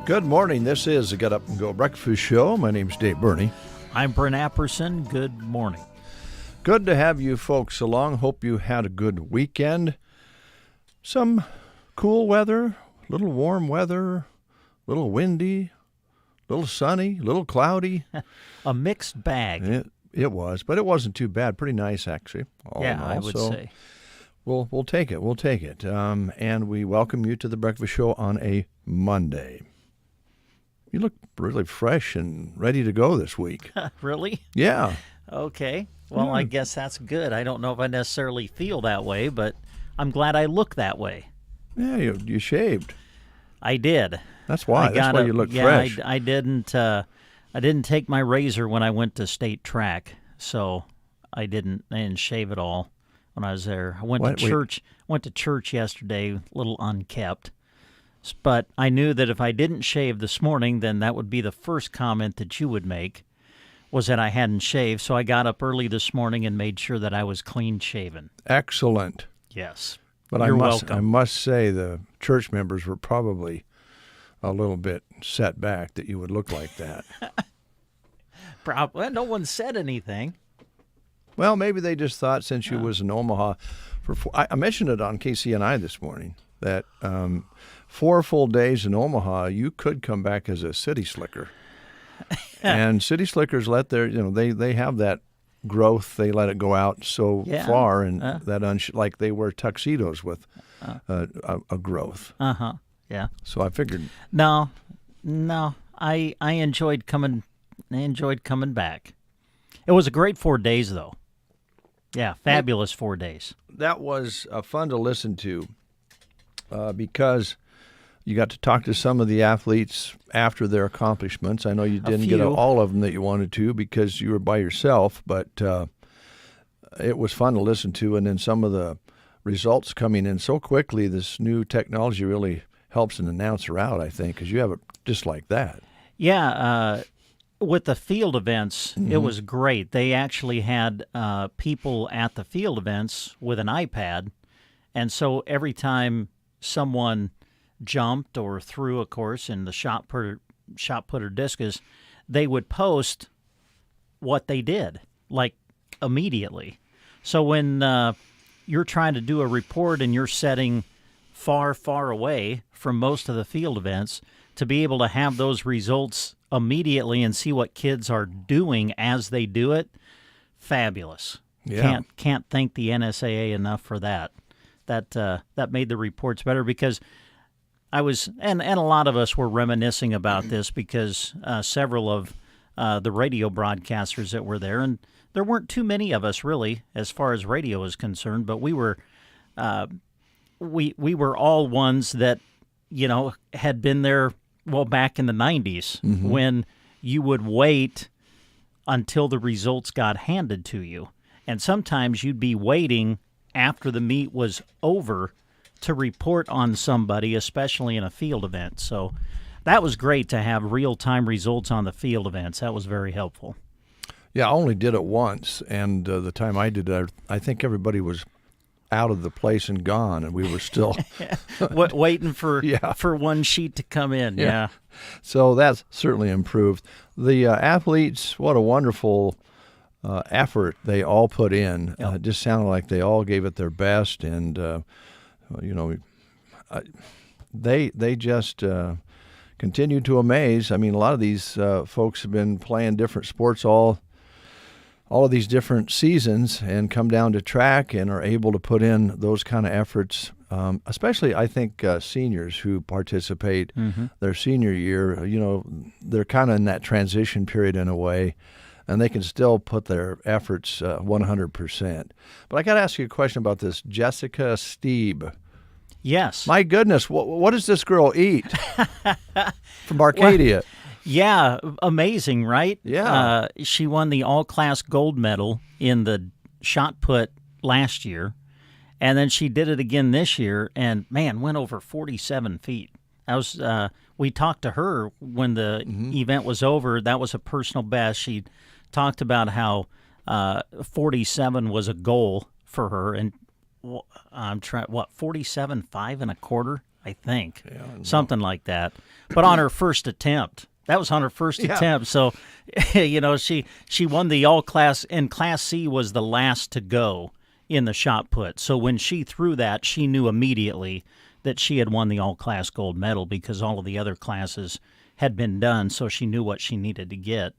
Good morning. This is the Get Up and Go Breakfast Show. My name's Dave Burney. I'm Brent Apperson. Good morning. Good to have you folks along. Hope you had a good weekend. Some cool weather, a little warm weather, a little windy, a little sunny, a little cloudy. A mixed bag. It was, but it wasn't too bad. Pretty nice, actually. I would say. We'll take it. We'll take it. And we welcome you to the Breakfast Show on a Monday. You look really fresh and ready to go this week. Really? Yeah. Okay. Well, I guess that's good. I don't know if I necessarily feel that way, but I'm glad I look that way. Yeah, you shaved. I did. That's why. That's why you look fresh. I didn't take my razor when I went to state track, so I didn't shave it all when I was there. I went to church yesterday, a little unkept. But I knew that if I didn't shave this morning, then that would be the first comment that you would make, was that I hadn't shaved. So I got up early this morning and made sure that I was clean shaven. Excellent. Yes. But You're welcome. I welcome. must say the church members were probably a little bit set back that you would look like that. Well, no one said anything. Well, maybe they just thought since you was in Omaha, I mentioned it on KCNI this morning, that 4 full days in Omaha, you could come back as a city slicker. And city slickers let their, they have that growth, they let it go out so far, and like they wear tuxedos with a growth. Yeah. So I figured. No, I enjoyed coming. I enjoyed coming back. It was a great 4 days, though. Yeah, fabulous 4 days. That was fun to listen to because you got to talk to some of the athletes after their accomplishments. I know you didn't get all of them that you wanted to because you were by yourself, but it was fun to listen to. And then some of the results coming in so quickly, this new technology really helps an announcer out, I think, because you have it just like that. Yeah, with the field events, it was great. They actually had people at the field events with an iPad, and so every time someone jumped or threw a course in the shot put or discus, they would post what they did, like immediately. So when you're trying to do a report and you're setting far, far away from most of the field events, to be able to have those results immediately and see what kids are doing as they do it, fabulous. Yeah. Can't thank the NSAA enough for that. That made the reports better because I was, and a lot of us were reminiscing about this because several of the radio broadcasters that were there, and there weren't too many of us really as far as radio is concerned, but we were we were all ones that had been there back in the 90s when you would wait until the results got handed to you, and sometimes you'd be waiting after the meet was over to report on somebody, especially in a field event. So that was great to have real-time results on the field events. That was very helpful. Yeah, I only did it once, and the time I did it, I think everybody was out of the place and gone, and we were still waiting for one sheet to come in. Yeah. So that's certainly improved. The athletes, what a wonderful effort they all put in. Yep. It just sounded like they all gave it their best, and they just continue to amaze. I mean, a lot of these folks have been playing different sports all of these different seasons and come down to track and are able to put in those kind of efforts, especially, I think, seniors who participate their senior year. You know, they're kind of in that transition period in a way, and they can still put their efforts 100%. But I got to ask you a question about this Jessica Steeb. Yes. My goodness, what does this girl eat from Arcadia? Well, yeah, amazing, right? Yeah. She won the all-class gold medal in the shot put last year, and then she did it again this year, and, man, went over 47 feet. That was, we talked to her when the event was over. That was a personal best. She talked about how 47 was a goal for her, and I'm trying, 47.5 and a quarter, I think, something like that. But on her first attempt. That was on her first attempt. So, you know, she won the all-class, and Class C was the last to go in the shot put. So when she threw that, she knew immediately that she had won the all-class gold medal because all of the other classes had been done, so she knew what she needed to get.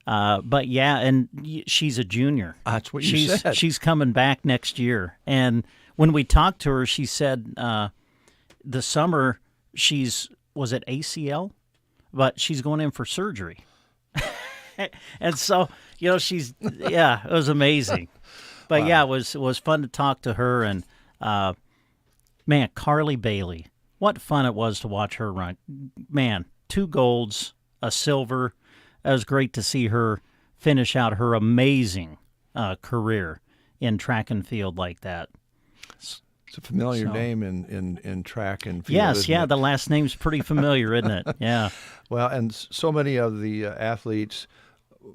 But, yeah, and she's a junior. That's what you said. She's coming back next year. And when we talked to her, she said the summer was it ACL? But she's going in for surgery. And so, you know, it was amazing. But, wow. It was fun to talk to her. And, man, Carly Bailey, what fun it was to watch her run. Man, 2 golds, a silver. It was great to see her finish out her amazing career in track and field like that. It's a familiar name in track and field. Yes, the last name's pretty familiar, isn't it? Yeah. Well, and so many of the athletes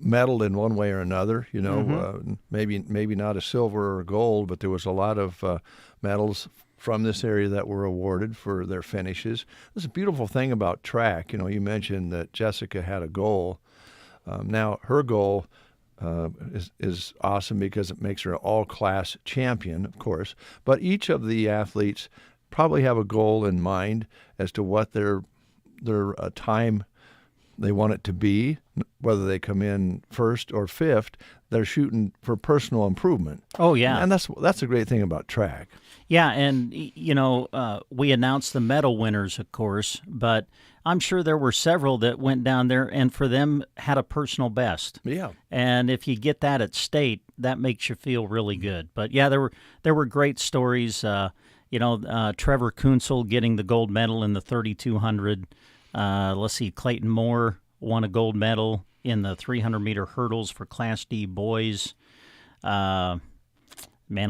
medaled in one way or another. You know, maybe not a silver or gold, but there was a lot of medals from this area that were awarded for their finishes. There's a beautiful thing about track. You know, you mentioned that Jessica had a goal. Now her goal is awesome because it makes her an all-class champion, of course. But each of the athletes probably have a goal in mind as to what their time they want it to be, whether they come in first or fifth. They're shooting for personal improvement. Oh, yeah. And that's a great thing about track. Yeah, and, you know, we announced the medal winners, of course, but I'm sure there were several that went down there and for them had a personal best. Yeah. And if you get that at state, that makes you feel really good. But, yeah, there were great stories. You know, Trevor Kunsel getting the gold medal in the 3,200. Let's see, Clayton Moore won a gold medal in the 300-meter hurdles for Class D boys. Man,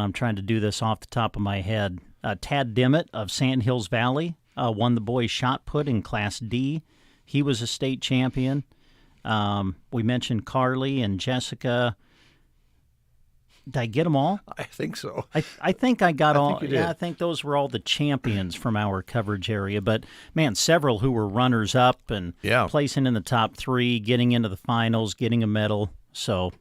I'm trying to do this off the top of my head. Tad Dimmitt of Sand Hills Valley won the boys shot put in Class D. He was a state champion. We mentioned Carly and Jessica. Did I get them all? I think so. I think I got all. Think you did. Yeah, I think those were all the champions from our coverage area. But, man, several who were runners-up and placing in the top 3, getting into the finals, getting a medal. So,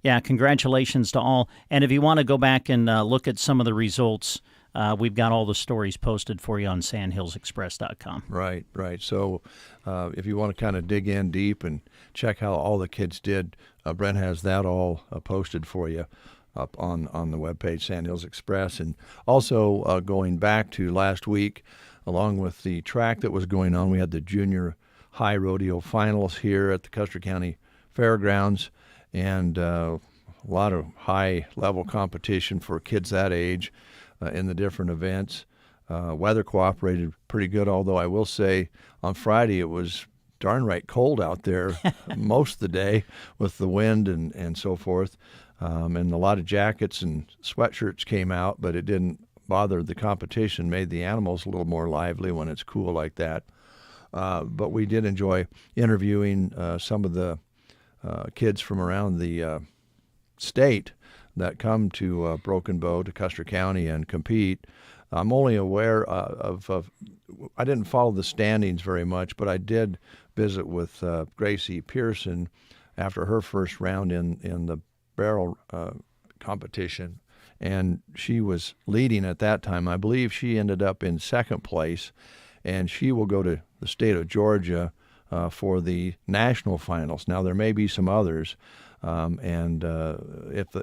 yeah, congratulations to all. And if you want to go back and look at some of the results, we've got all the stories posted for you on sandhillsexpress.com. Right. So if you want to kind of dig in deep and check how all the kids did, Brent has that all posted for you up on the webpage, Sand Hills Express. And also going back to last week, along with the track that was going on, we had the junior high rodeo finals here at the Custer County Fairgrounds, and a lot of high-level competition for kids that age in the different events. Weather cooperated pretty good, although I will say on Friday it was darn right cold out there most of the day with the wind and so forth. And a lot of jackets and sweatshirts came out, but it didn't bother the competition, made the animals a little more lively when it's cool like that. But we did enjoy interviewing some of the kids from around the state that come to Broken Bow, to Custer County, and compete. I'm only aware of I didn't follow the standings very much, but I did visit with Gracie Pearson after her first round in the barrel competition, and she was leading at that time. I believe she ended up in second place, and she will go to the state of Georgia for the national finals. Now, there may be some others, and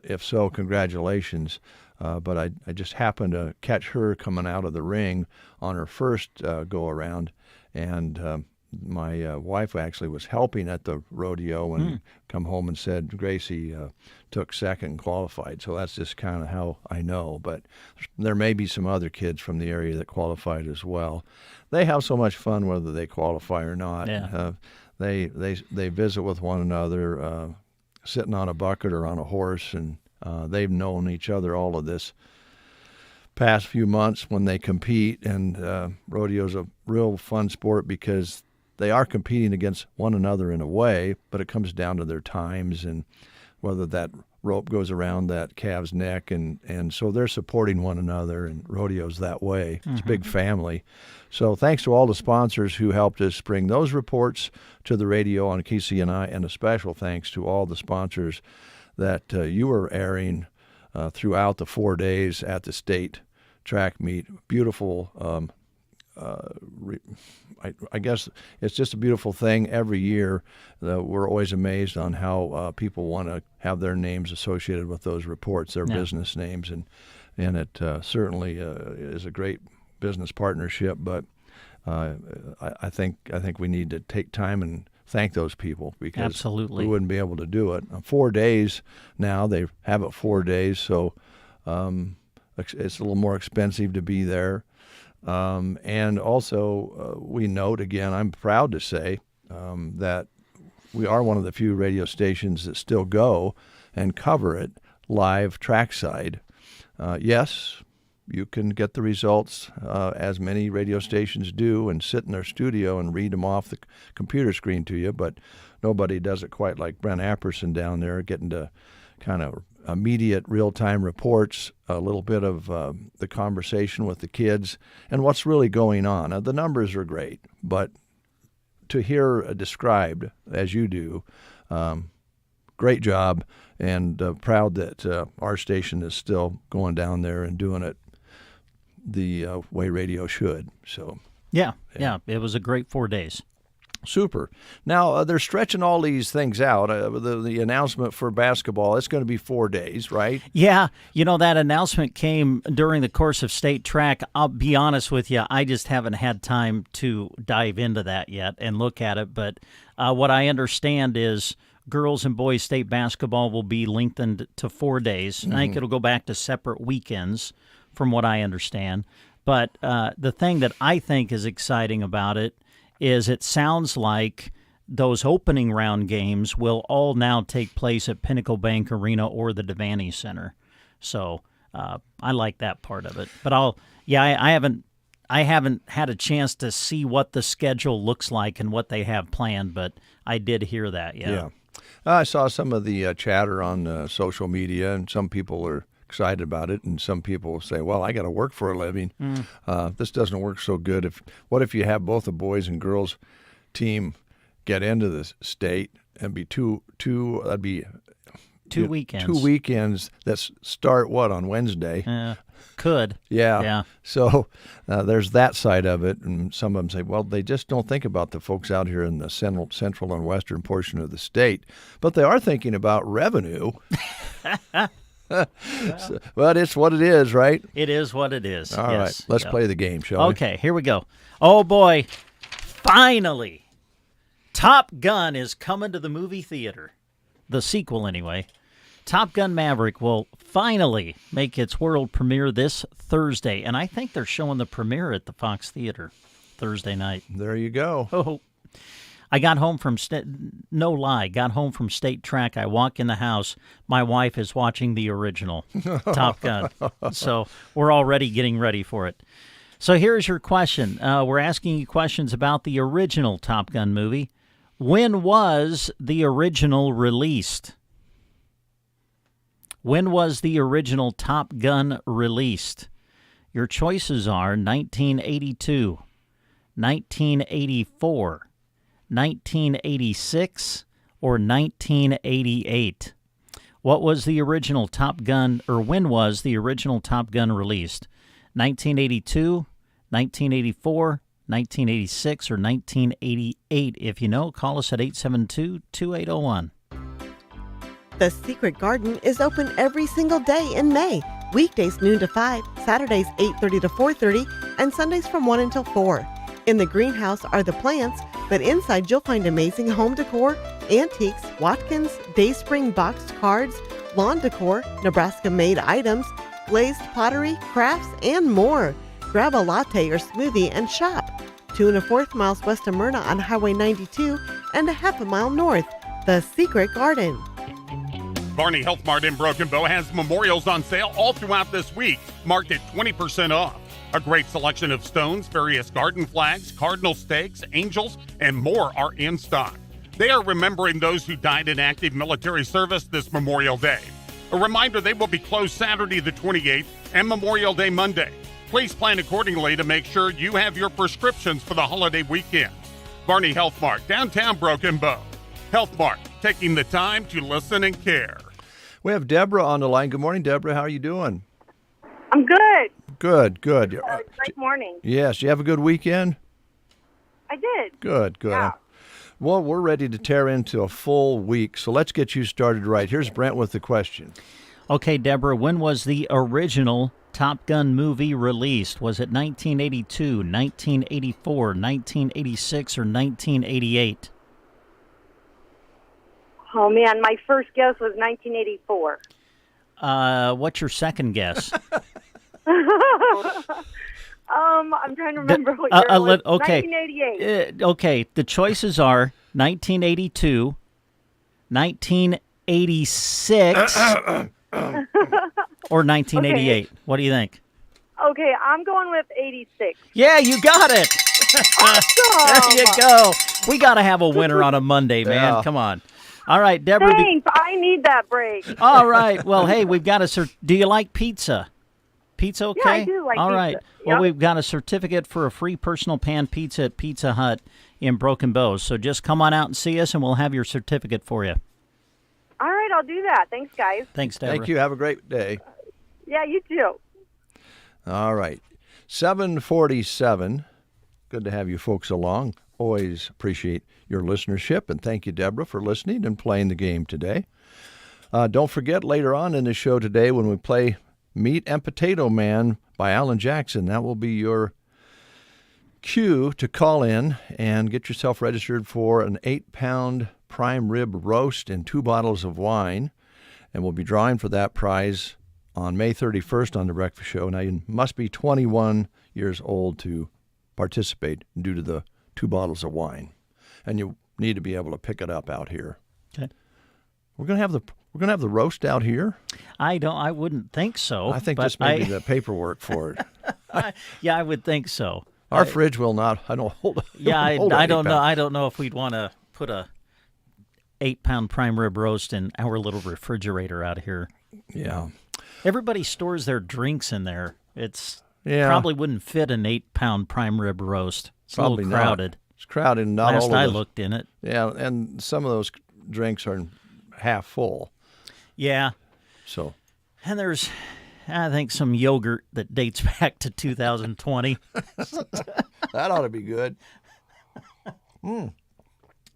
if so, congratulations. But I just happened to catch her coming out of the ring on her first go-around, and my wife actually was helping at the rodeo and come home and said Gracie took second and qualified. So that's just kind of how I know. But there may be some other kids from the area that qualified as well. They have so much fun whether they qualify or not. Yeah. They visit with one another, sitting on a bucket or on a horse, and they've known each other all of this past few months when they compete. And rodeo's a real fun sport because they are competing against one another in a way, but it comes down to their times and whether that rope goes around that calf's neck, and so they're supporting one another, and rodeo's that way. It's a big family. So thanks to all the sponsors who helped us bring those reports to the radio on KCNI, and a special thanks to all the sponsors that you were airing throughout the 4 days at the state track meet. Beautiful. I guess it's just a beautiful thing every year. We're always amazed on how people want to have their names associated with those reports, their business names, and it certainly is a great business partnership. But I think we need to take time and thank those people, because Absolutely. we wouldn't be able to do it. 4 days now, they have it 4 days, so it's a little more expensive to be there. And also, we note, again, I'm proud to say that we are one of the few radio stations that still go and cover it live trackside. Yes, you can get the results as many radio stations do and sit in their studio and read them off the computer screen to you, but nobody does it quite like Brent Apperson down there, getting to kind of immediate real-time reports, a little bit of the conversation with the kids and what's really going on. The numbers are great, but to hear described as you do, great job, and proud that our station is still going down there and doing it the way radio should. So Yeah, it was a great 4 days. Super. Now, they're stretching all these things out. The announcement for basketball, it's going to be 4 days, right? Yeah. That announcement came during the course of state track. I'll be honest with you, I just haven't had time to dive into that yet and look at it. But what I understand is girls and boys state basketball will be lengthened to 4 days. I think it'll go back to separate weekends, from what I understand. But the thing that I think is exciting about it is it sounds like those opening round games will all now take place at Pinnacle Bank Arena or the Devaney Center. So I like that part of it. But I haven't had a chance to see what the schedule looks like and what they have planned, but I did hear that. Yeah. I saw some of the chatter on social media, and some people are excited about it, and some people say, well, I got to work for a living. This doesn't work so good. What if you have both a boys and girls team get into the state and be that'd be 2 weekends. 2 weekends that start on Wednesday? Could. Yeah. So there's that side of it, and some of them say, well, they just don't think about the folks out here in the central and western portion of the state, but they are thinking about revenue. But it's what it is, right? It is what it is. All right, let's play the game, shall we? Okay, here we go. Oh, boy. Finally, Top Gun is coming to the movie theater. The sequel, anyway. Top Gun Maverick will finally make its world premiere this Thursday, and I think they're showing the premiere at the Fox Theater Thursday night. There you go. Oh, I got home from, got home from state track. I walk in the house. My wife is watching the original Top Gun. So we're already getting ready for it. So here's your question. We're asking you questions about the original Top Gun movie. When was the original released? When was the original Top Gun released? Your choices are 1982, 1984, 1986, or 1988. What was the original Top Gun, or when was the original Top Gun released? 1982, 1984, 1986 or 1988? If you know, call us at 872-2801. The Secret Garden is open every single day in May. Weekdays noon to 5, Saturdays 8:30 to 4:30, and Sundays from 1 until 4. In the greenhouse are the plants, but inside you'll find amazing home decor, antiques, Watkins, Dayspring boxed cards, lawn decor, Nebraska-made items, glazed pottery, crafts, and more. Grab a latte or smoothie and shop. 2 1/4 miles west of Myrna on Highway 92 and a half a mile north. The Secret Garden. Barney Health Mart in Broken Bow has memorials on sale all throughout this week, marked at 20% off. A great selection of stones, various garden flags, cardinal stakes, angels, and more are in stock. They are remembering those who died in active military service this Memorial Day. A reminder, they will be closed Saturday the 28th and Memorial Day Monday. Please plan accordingly to make sure you have your prescriptions for the holiday weekend. Barney Health Mart, downtown Broken Bow. Health Mart, taking the time to listen and care. We have Deborah on the line. Good morning, Deborah. How are you doing? I'm good. Good. Great morning. Yes. You have a good weekend? I did. Good. Yeah. Well, we're ready to tear into a full week, so let's get you started right. Here's Brent with the question. Okay, Deborah, when was the original Top Gun movie released? Was it 1982, 1984, 1986, or 1988? Oh, man, my first guess was 1984. What's your second guess? I'm trying to remember what year it was. Okay. 1988. Okay, the choices are 1982, 1986, or 1988. Okay. What do you think? Okay, I'm going with 86. Yeah, you got it. Awesome. There you go. We got to have a winner on a Monday, man. Yeah. Come on. All right, Deborah. Thanks. I need that break. All right. Well, hey, we've got a do you like pizza? Pizza okay? Yeah, I do like All pizza. right. Well, Yep. we've got a certificate for a free personal pan pizza at Pizza Hut in Broken Bow. So just come on out and see us, and we'll have your certificate for you. All right, I'll do that. Thanks, guys. Thanks, Deborah. Thank you. Have a great day. Yeah, you too. All right. 747. Good to have you folks along. Always appreciate your listenership, and thank you, Deborah, for listening and playing the game today. Don't forget, later on in the show today, when we play Meat and Potato Man by Alan Jackson, that will be your cue to call in and get yourself registered for an 8-pound prime rib roast and 2 bottles of wine. And we'll be drawing for that prize on May 31st on The Breakfast Show. Now, you must be 21 years old to participate due to the 2 bottles of wine. And you need to be able to pick it up out here. Okay. We're gonna have the roast out here. I wouldn't think so. I think but just maybe the paperwork for it. Yeah, I would think so. Our fridge will not. I don't hold. Yeah, I hold don't know. 8 pounds. I don't know if we'd want to put a 8-pound prime rib roast in our little refrigerator out here. Yeah. Everybody stores their drinks in there. It's Yeah. probably wouldn't fit an 8-pound prime rib roast. It's Probably a little crowded. not. It's crowded. And not Last all of I those- looked in it. Yeah, and some of those drinks are half full. Yeah. So And there's, I think, some yogurt that dates back to 2020. that ought to be good.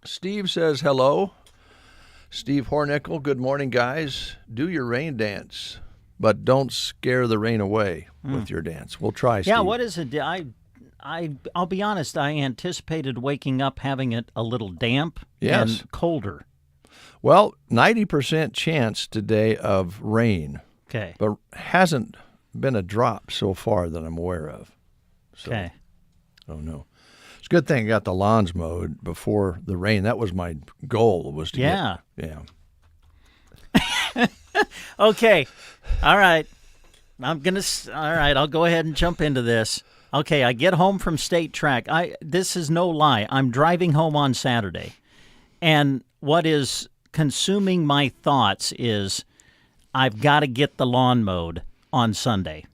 Steve says hello. Steve Hornickel, good morning, guys. Do your rain dance, but don't scare the rain away with your dance. We'll try, Steve. Yeah, what is it? I'll be honest, I anticipated waking up having it a little damp Yes. and colder. Well, 90% chance today of rain, Okay. but hasn't been a drop so far that I'm aware of. So, Okay. Oh, no. It's a good thing I got the lawns mowed before the rain. That was my goal, was to Yeah. Yeah. Okay. All right. All right, I'll go ahead and jump into this. Okay, I get home from state track. This is no lie. I'm driving home on Saturday. And what is consuming my thoughts is I've got to get the lawn mowed on Sunday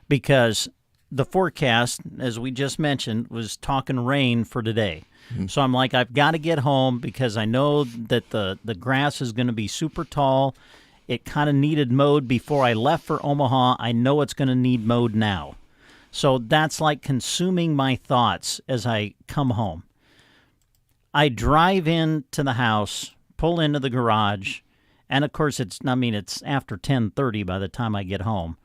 because the forecast, as we just mentioned, was talking rain for today. So I'm like, I've got to get home because I know that the grass is going to be super tall. It kind of needed mowed before I left for Omaha. I know it's going to need mowed now. So that's like consuming my thoughts as I come home. I drive into the house, pull into the garage, and of course it's after 10:30 by the time I get home.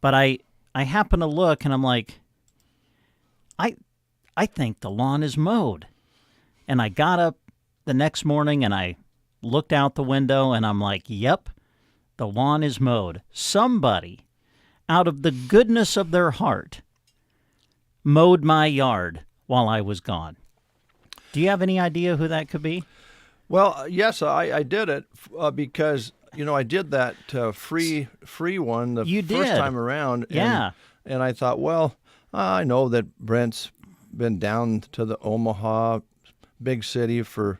But I happen to look and I'm like, I think the lawn is mowed. And I got up the next morning and I looked out the window and I'm like, yep, the lawn is mowed. Somebody, out of the goodness of their heart, mowed my yard while I was gone. Do you have any idea who that could be? Well, yes, I did it because, I did that free one the first time around. Yeah. And I thought, well, I know that Brent's been down to the Omaha big city for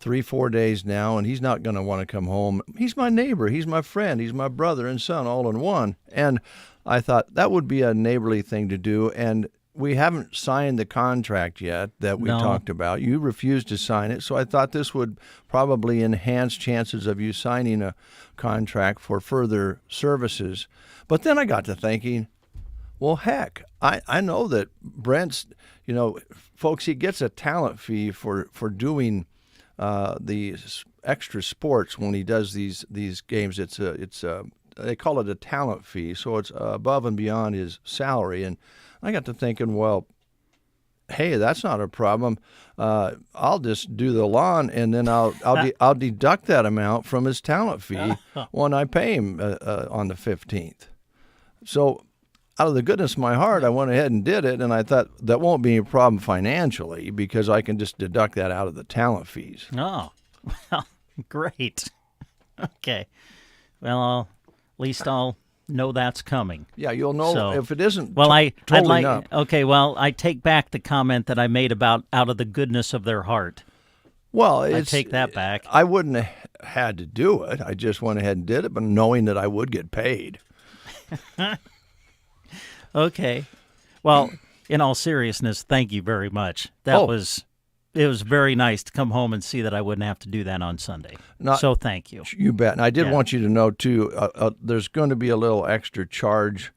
3-4 days now, and he's not going to want to come home. He's my neighbor. He's my friend. He's my brother and son all in one. And I thought that would be a neighborly thing to do. And we haven't signed the contract yet that we talked about. You refused to sign it, so I thought this would probably enhance chances of you signing a contract for further services. But then I got to thinking, well, heck, I know that Brent's, folks, he gets a talent fee for doing the extra sports when he does these games. They call it a talent fee, so it's above and beyond his salary. And I got to thinking, well, hey, that's not a problem. I'll just do the lawn, and then I'll deduct that amount from his talent fee when I pay him on the 15th. So out of the goodness of my heart, I went ahead and did it, and I thought that won't be a problem financially because I can just deduct that out of the talent fees. Oh, well, great. Okay. Well, at least I'll know that's coming. Yeah, you'll know if it isn't totally up. Okay, well, I take back the comment that I made about out of the goodness of their heart. Well, I take that back. I wouldn't have had to do it. I just went ahead and did it, but knowing that I would get paid. Okay. Well, in all seriousness, thank you very much. It was very nice to come home and see that I wouldn't have to do that on Sunday. So thank you. You bet. And I did want you to know, too, there's going to be a little extra charge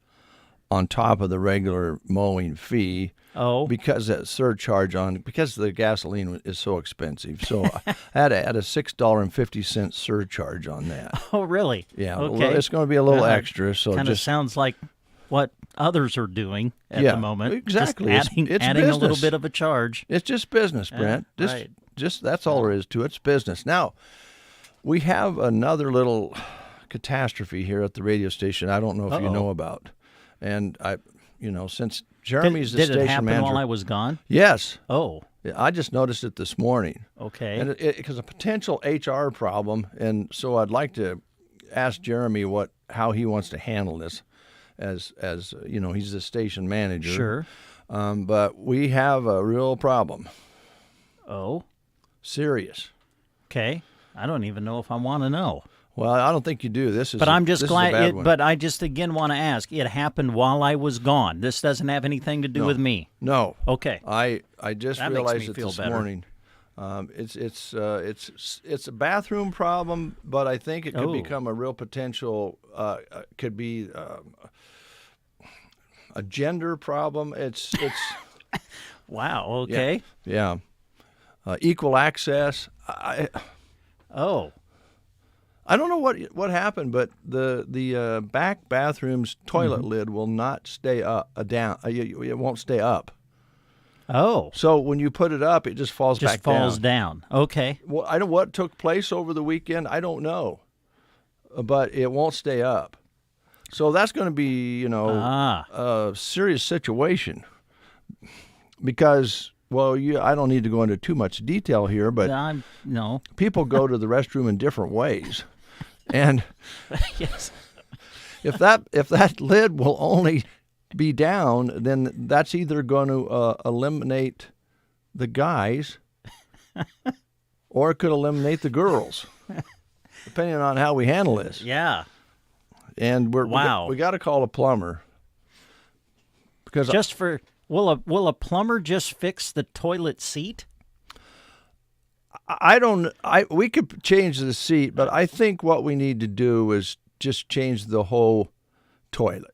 on top of the regular mowing fee. Oh. Because that surcharge because the gasoline is so expensive. So I had to add a $6.50 surcharge on that. Oh, really? Yeah. Okay. It's going to be a little extra. So kind of sounds like what others are doing at the moment. Exactly. Just adding a little bit of a charge. It's just business, Brent. Right. Just that's all there is to it. It's business. Now, we have another little catastrophe here at the radio station I don't know if you know about. And since Jeremy's the station manager. Did it happen while I was gone? Yes. Oh. I just noticed it this morning. Okay. And because a potential HR problem, and so I'd like to ask Jeremy how he wants to handle this. As he's the station manager. Sure. But we have a real problem. Oh? Serious. Okay. I don't even know if I want to know. Well, I don't think you do. But I'm just glad. But I just again want to ask. It happened while I was gone. This doesn't have anything to do with me. No. Okay. I just realized it this morning. It's a bathroom problem, but I think it could become a real potential. Could be a gender problem. It's wow. Okay. Yeah. Equal access. I don't know what happened, but the back bathroom's toilet lid will not stay down. It won't stay up. Oh. So when you put it up, it just falls back down. Just falls down. Okay. Well, I don't what took place over the weekend. I don't know, but it won't stay up. So that's going to be, a serious situation because, I don't need to go into too much detail here, but no. People go to the restroom in different ways, and yes, if that lid will only be down, then that's either going to eliminate the guys, or it could eliminate the girls, depending on how we handle this. Yeah. And we got to call a plumber because will a plumber just fix the toilet seat? We could change the seat, but I think what we need to do is just change the whole toilet.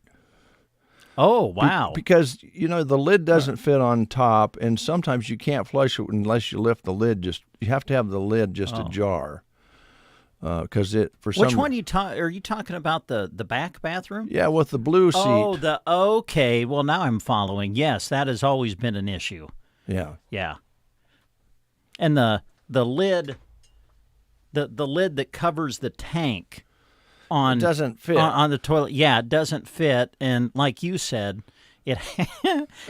Oh, wow. Because, the lid doesn't fit on top, and sometimes you can't flush it unless you lift the lid. You have to have the lid just ajar. Because Which one are you talking about? The back bathroom? Yeah, with the blue seat. Oh, okay. Well, now I'm following. Yes, that has always been an issue. Yeah. Yeah. And the lid, the lid that covers the tank on It doesn't fit on the toilet. Yeah, it doesn't fit, and like you said, it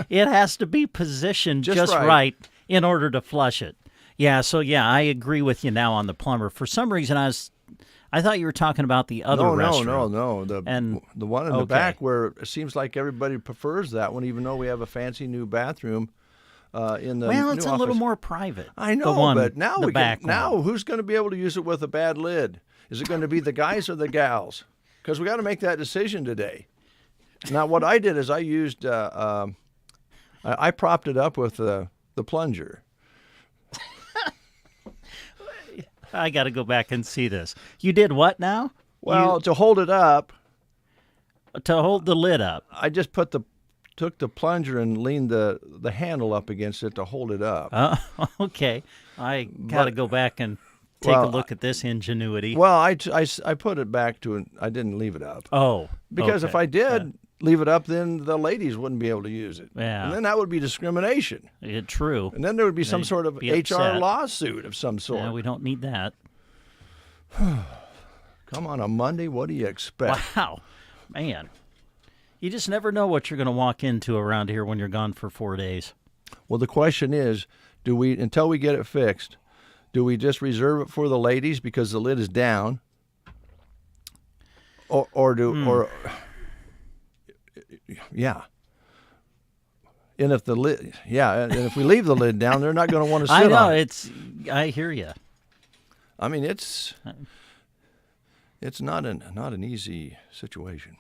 it has to be positioned just right in order to flush it. Yeah, so I agree with you now on the plumber. For some reason, I thought you were talking about the other restroom. No. The one in the back where it seems like everybody prefers that one, even though we have a fancy new bathroom in the Well, it's new a little office. more private. I know, but now now who's going to be able to use it with a bad lid? Is it going to be the guys or the gals? Because we got to make that decision today. Now, what I did is I used I propped it up with the plunger. I got to go back and see this. You did what now? Well, to hold it up, To hold the lid up. I just took the plunger and leaned the handle up against it to hold it up. Okay. I got to go back and take a look at this ingenuity. Well, I put it back to I didn't leave it up. Oh. Because okay. if I did leave it up, then the ladies wouldn't be able to use it. Yeah. And then that would be discrimination. True. And then there would be some sort of be HR upset. lawsuit of some sort. Yeah, we don't need that. Come on a Monday, what do you expect? Wow. Man. You just never know what you're going to walk into around here when you're gone for 4 days. Well, the question is, until we get it fixed, do we just reserve it for the ladies because the lid is down? Yeah. And if if we leave the lid down, they're not going to want to sit on it. I hear you. I mean, it's not an easy situation.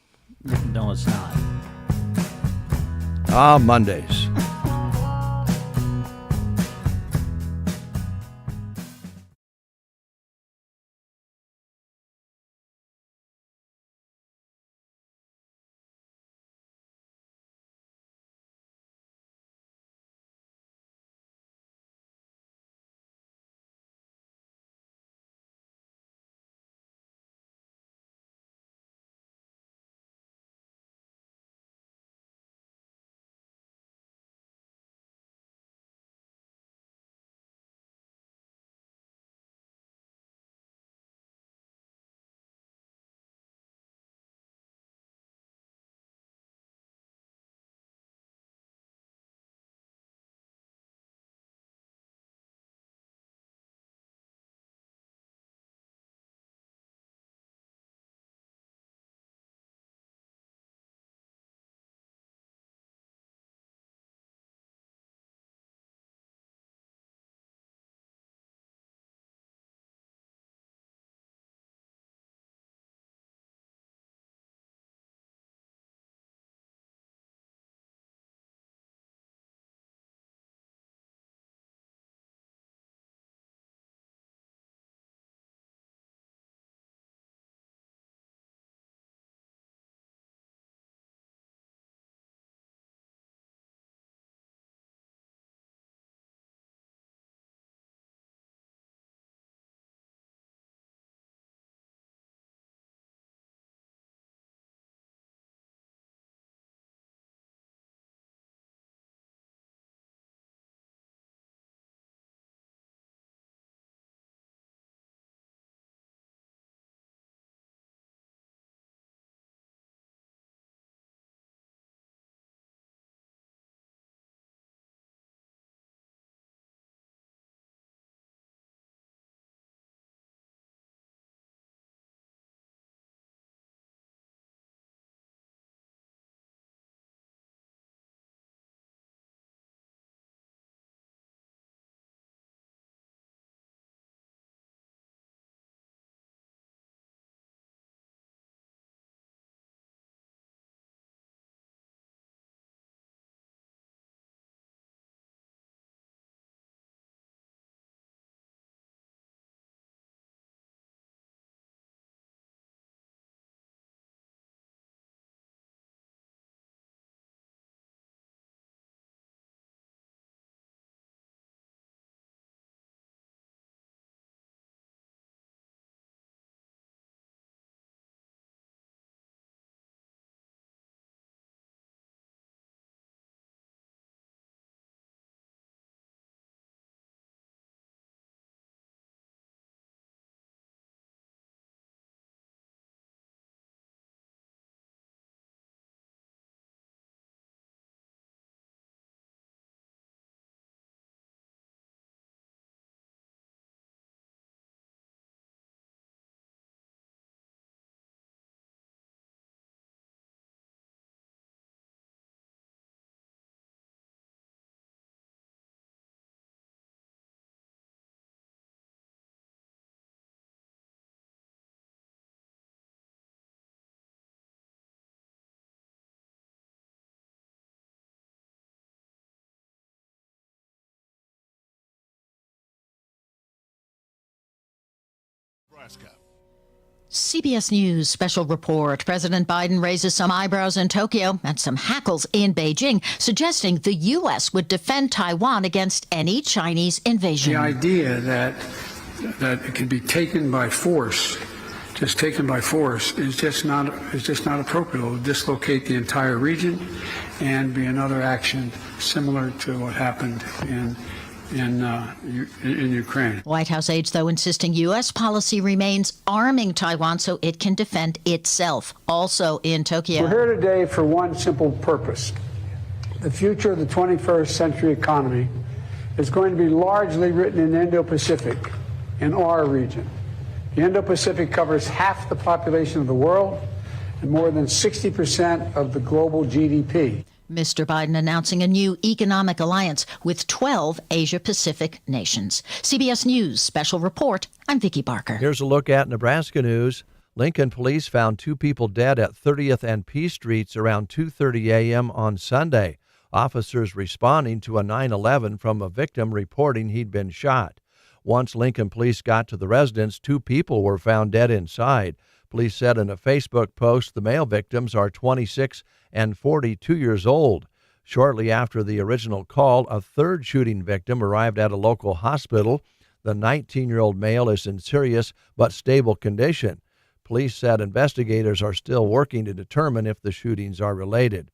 No, it's not. Mondays. CBS News special report. President Biden raises some eyebrows in Tokyo and some hackles in Beijing, suggesting the U.S. would defend Taiwan against any Chinese invasion. The idea that it can be taken by force, just taken by force, is just not appropriate. It will dislocate the entire region and be another action similar to what happened in Ukraine. White House aides, though, insisting U.S. policy remains arming Taiwan so it can defend itself. Also in Tokyo. We're here today for one simple purpose. The future of the 21st century economy is going to be largely written in Indo-Pacific, in our region. The Indo-Pacific covers half the population of the world and more than 60% of the global GDP. Mr. Biden announcing a new economic alliance with 12 Asia-Pacific nations. CBS News special report. I'm Vicki Barker. Here's a look at Nebraska news. Lincoln police found 2 people dead at 30th and P Streets around 2:30 a.m. on Sunday. Officers responding to a 9/11 from a victim reporting he'd been shot. Once Lincoln police got to the residence, 2 people were found dead inside. Police said in a Facebook post the male victims are 26 and 42 years old. Shortly after the original call, a third shooting victim arrived at a local hospital. The 19-year-old male is in serious but stable condition. Police said investigators are still working to determine if the shootings are related.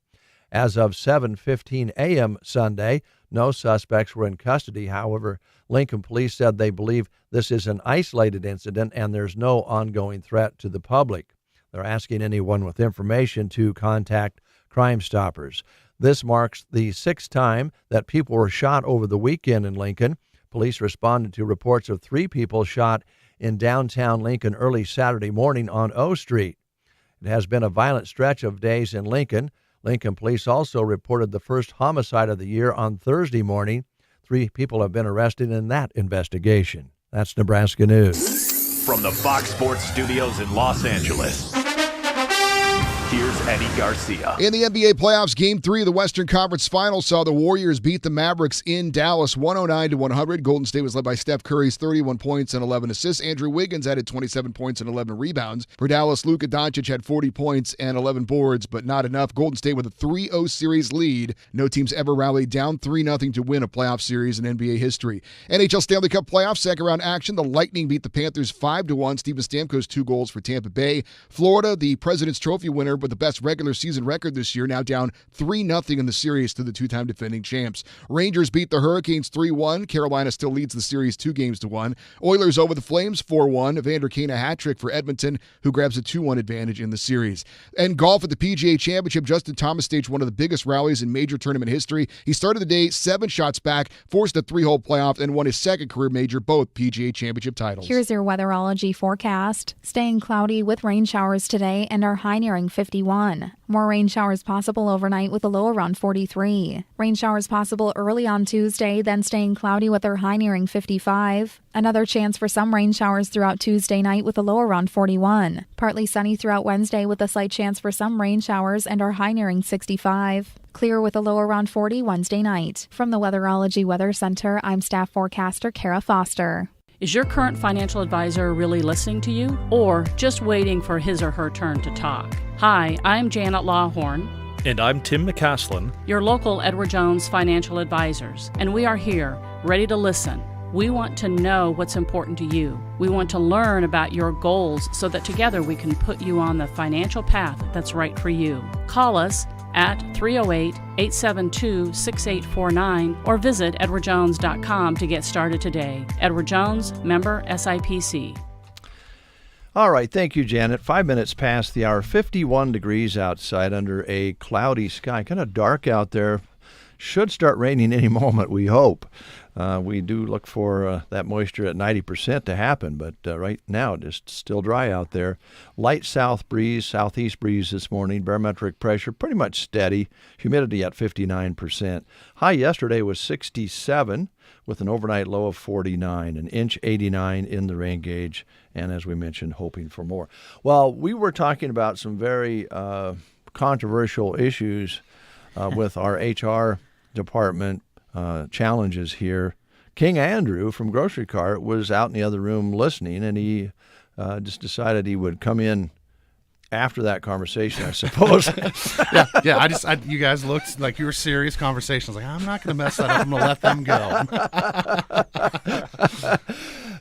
As of 7:15 a.m. Sunday, no suspects were in custody. However, Lincoln police said they believe this is an isolated incident and there's no ongoing threat to the public. They're asking anyone with information to contact Crime Stoppers. This marks the 6th time that people were shot over the weekend in Lincoln. Police responded to reports of 3 people shot in downtown Lincoln early Saturday morning on O Street. It has been a violent stretch of days in Lincoln. Lincoln police also reported the first homicide of the year on Thursday morning. 3 people have been arrested in that investigation. That's Nebraska News. From the Fox Sports Studios in Los Angeles, here's Eddie Garcia. In the NBA playoffs, Game 3 of the Western Conference Finals saw the Warriors beat the Mavericks in Dallas 109-100. Golden State was led by Steph Curry's 31 points and 11 assists. Andrew Wiggins added 27 points and 11 rebounds. For Dallas, Luka Doncic had 40 points and 11 boards, but not enough. Golden State with a 3-0 series lead. No team's ever rallied down 3-0 to win a playoff series in NBA history. NHL Stanley Cup playoffs, second round action. The Lightning beat the Panthers 5-1. Steven Stamkos 2 goals for Tampa Bay. Florida, the President's Trophy winner, with the best regular season record this year, now down 3-0 in the series to the 2-time defending champs. Rangers beat the Hurricanes 3-1. Carolina still leads the series 2-1. Oilers over the Flames 4-1. Evander Kane a hat trick for Edmonton, who grabs a 2-1 advantage in the series. And golf at the PGA Championship, Justin Thomas staged one of the biggest rallies in major tournament history. He started the day 7 shots back, forced a 3-hole playoff, and won his second career major, both PGA Championship titles. Here's your weatherology forecast. Staying cloudy with rain showers today and our high nearing 51. More rain showers possible overnight with a low around 43. Rain showers possible early on Tuesday, then staying cloudy with our high nearing 55. Another chance for some rain showers throughout Tuesday night with a low around 41. Partly sunny throughout Wednesday with a slight chance for some rain showers and our high nearing 65. Clear with a low around 40 Wednesday night. From the Weatherology Weather Center, I'm staff forecaster Kara Foster. Is your current financial advisor really listening to you, or just waiting for his or her turn to talk? Hi, I'm Janet Lawhorn. And I'm Tim McCaslin, your local Edward Jones financial advisors, and we are here, ready to listen. We want to know what's important to you. We want to learn about your goals so that together we can put you on the financial path that's right for you. Call us at 308-872-6849 or visit edwardjones.com to get started today. Edward Jones, member SIPC. All right, thank you, Janet. 5 minutes past the hour, 51 degrees outside under a cloudy sky. Kind of dark out there. Should start raining any moment, we hope. We do look for that moisture at 90% to happen, but right now it's still dry out there. Light south breeze, southeast breeze this morning. Barometric pressure pretty much steady. Humidity at 59%. High yesterday was 67 with an overnight low of 49, an inch 89 in the rain gauge, and as we mentioned, hoping for more. Well, we were talking about some very controversial issues with our HR department challenges here. King Andrew from Grocery Cart was out in the other room listening, and he just decided he would come in after that conversation, I suppose. yeah. You guys looked like you were serious conversations. Like, I'm not going to mess that up. I'm going to let them go.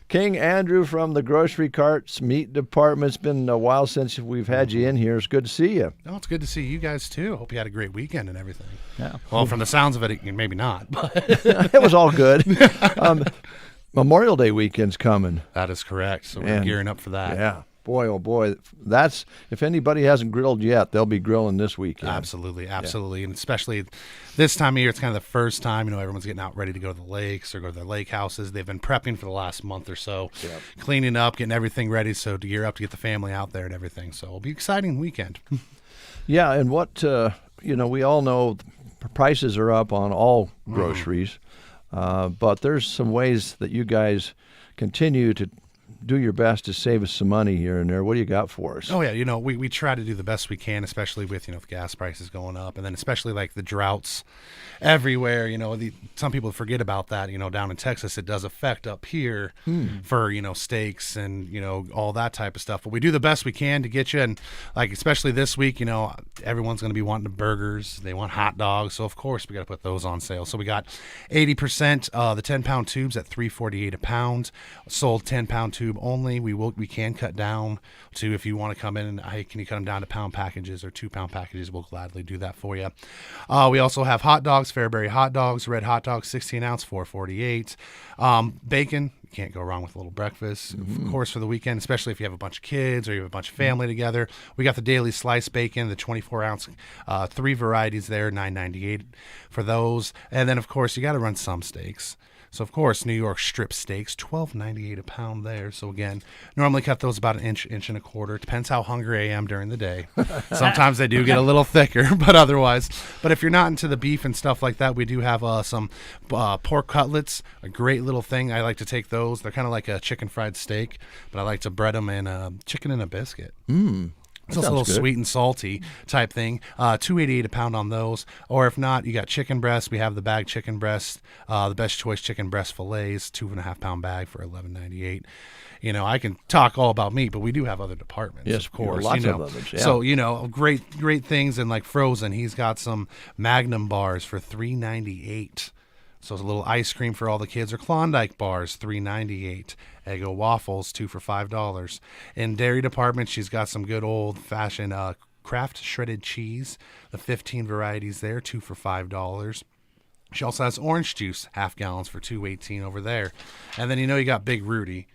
King Andrew from the grocery carts meat department. It's been a while since we've had you in here. It's good to see you. Oh, it's good to see you guys too. Hope you had a great weekend and everything. Yeah. Well, from the sounds of it, maybe not. But it was all good. Memorial Day weekend's coming. That is correct. So we're gearing up for that. Yeah. Boy, oh boy, that's, if anybody hasn't grilled yet, they'll be grilling this weekend. Absolutely. And especially this time of year, it's kind of the first time, everyone's getting out ready to go to the lakes or go to their lake houses. They've been prepping for the last month or so, cleaning up, getting everything ready so to gear up to get the family out there and everything. So it'll be an exciting weekend. Yeah, and what, we all know prices are up on all groceries, but there's some ways that you guys continue to do your best to save us some money here and there. What do you got for us? Oh, yeah. We try to do the best we can, especially with, the gas prices going up. And then especially like the droughts everywhere, some people forget about that, down in Texas, it does affect up here for, steaks and, all that type of stuff. But we do the best we can to get you. And like, especially this week, everyone's going to be wanting the burgers. They want hot dogs. So of course we got to put those on sale. So we got 80%, the 10-pound tubes at $3.48 a pound, sold 10-pound tube only. We can cut down to, if you want to come in and, hey, can you cut them down to pound packages or 2-pound packages? We'll gladly do that for you. We also have hot dogs, Fairbury hot dogs, red hot dogs, 16 ounce, $4.48. Bacon, you can't go wrong with a little breakfast. Of course, for the weekend, especially if you have a bunch of kids or you have a bunch of family together, we got the daily sliced bacon, the 24 ounce, 3 varieties there, $9.98 for those. And then of course you got to run some steaks. So, of course, New York strip steaks, $12.98 a pound there. So, again, normally cut those about an inch and a quarter. It depends how hungry I am during the day. Sometimes they do get a little thicker, but otherwise. But if you're not into the beef and stuff like that, we do have some pork cutlets, a great little thing. I like to take those. They're kind of like a chicken fried steak, but I like to bread them in chicken and a biscuit. It's a little sweet and salty type thing. $2.88 a pound on those. Or if not, you got chicken breast. We have the bag chicken breast, the best choice chicken breast fillets, 2.5 pound bag for $11.98. I can talk all about meat, but we do have other departments. Yes, of course. Lots of others. Yeah. So, great things. And like frozen, he's got some Magnum bars for $3.98. So it's a little ice cream for all the kids, or Klondike bars, $3.98. Eggo waffles, 2 for $5. In dairy department, she's got some good old-fashioned Kraft shredded cheese, the 15 varieties there, 2 for $5. She also has orange juice, half gallons for $2.18 over there. And then you got Big Rudy.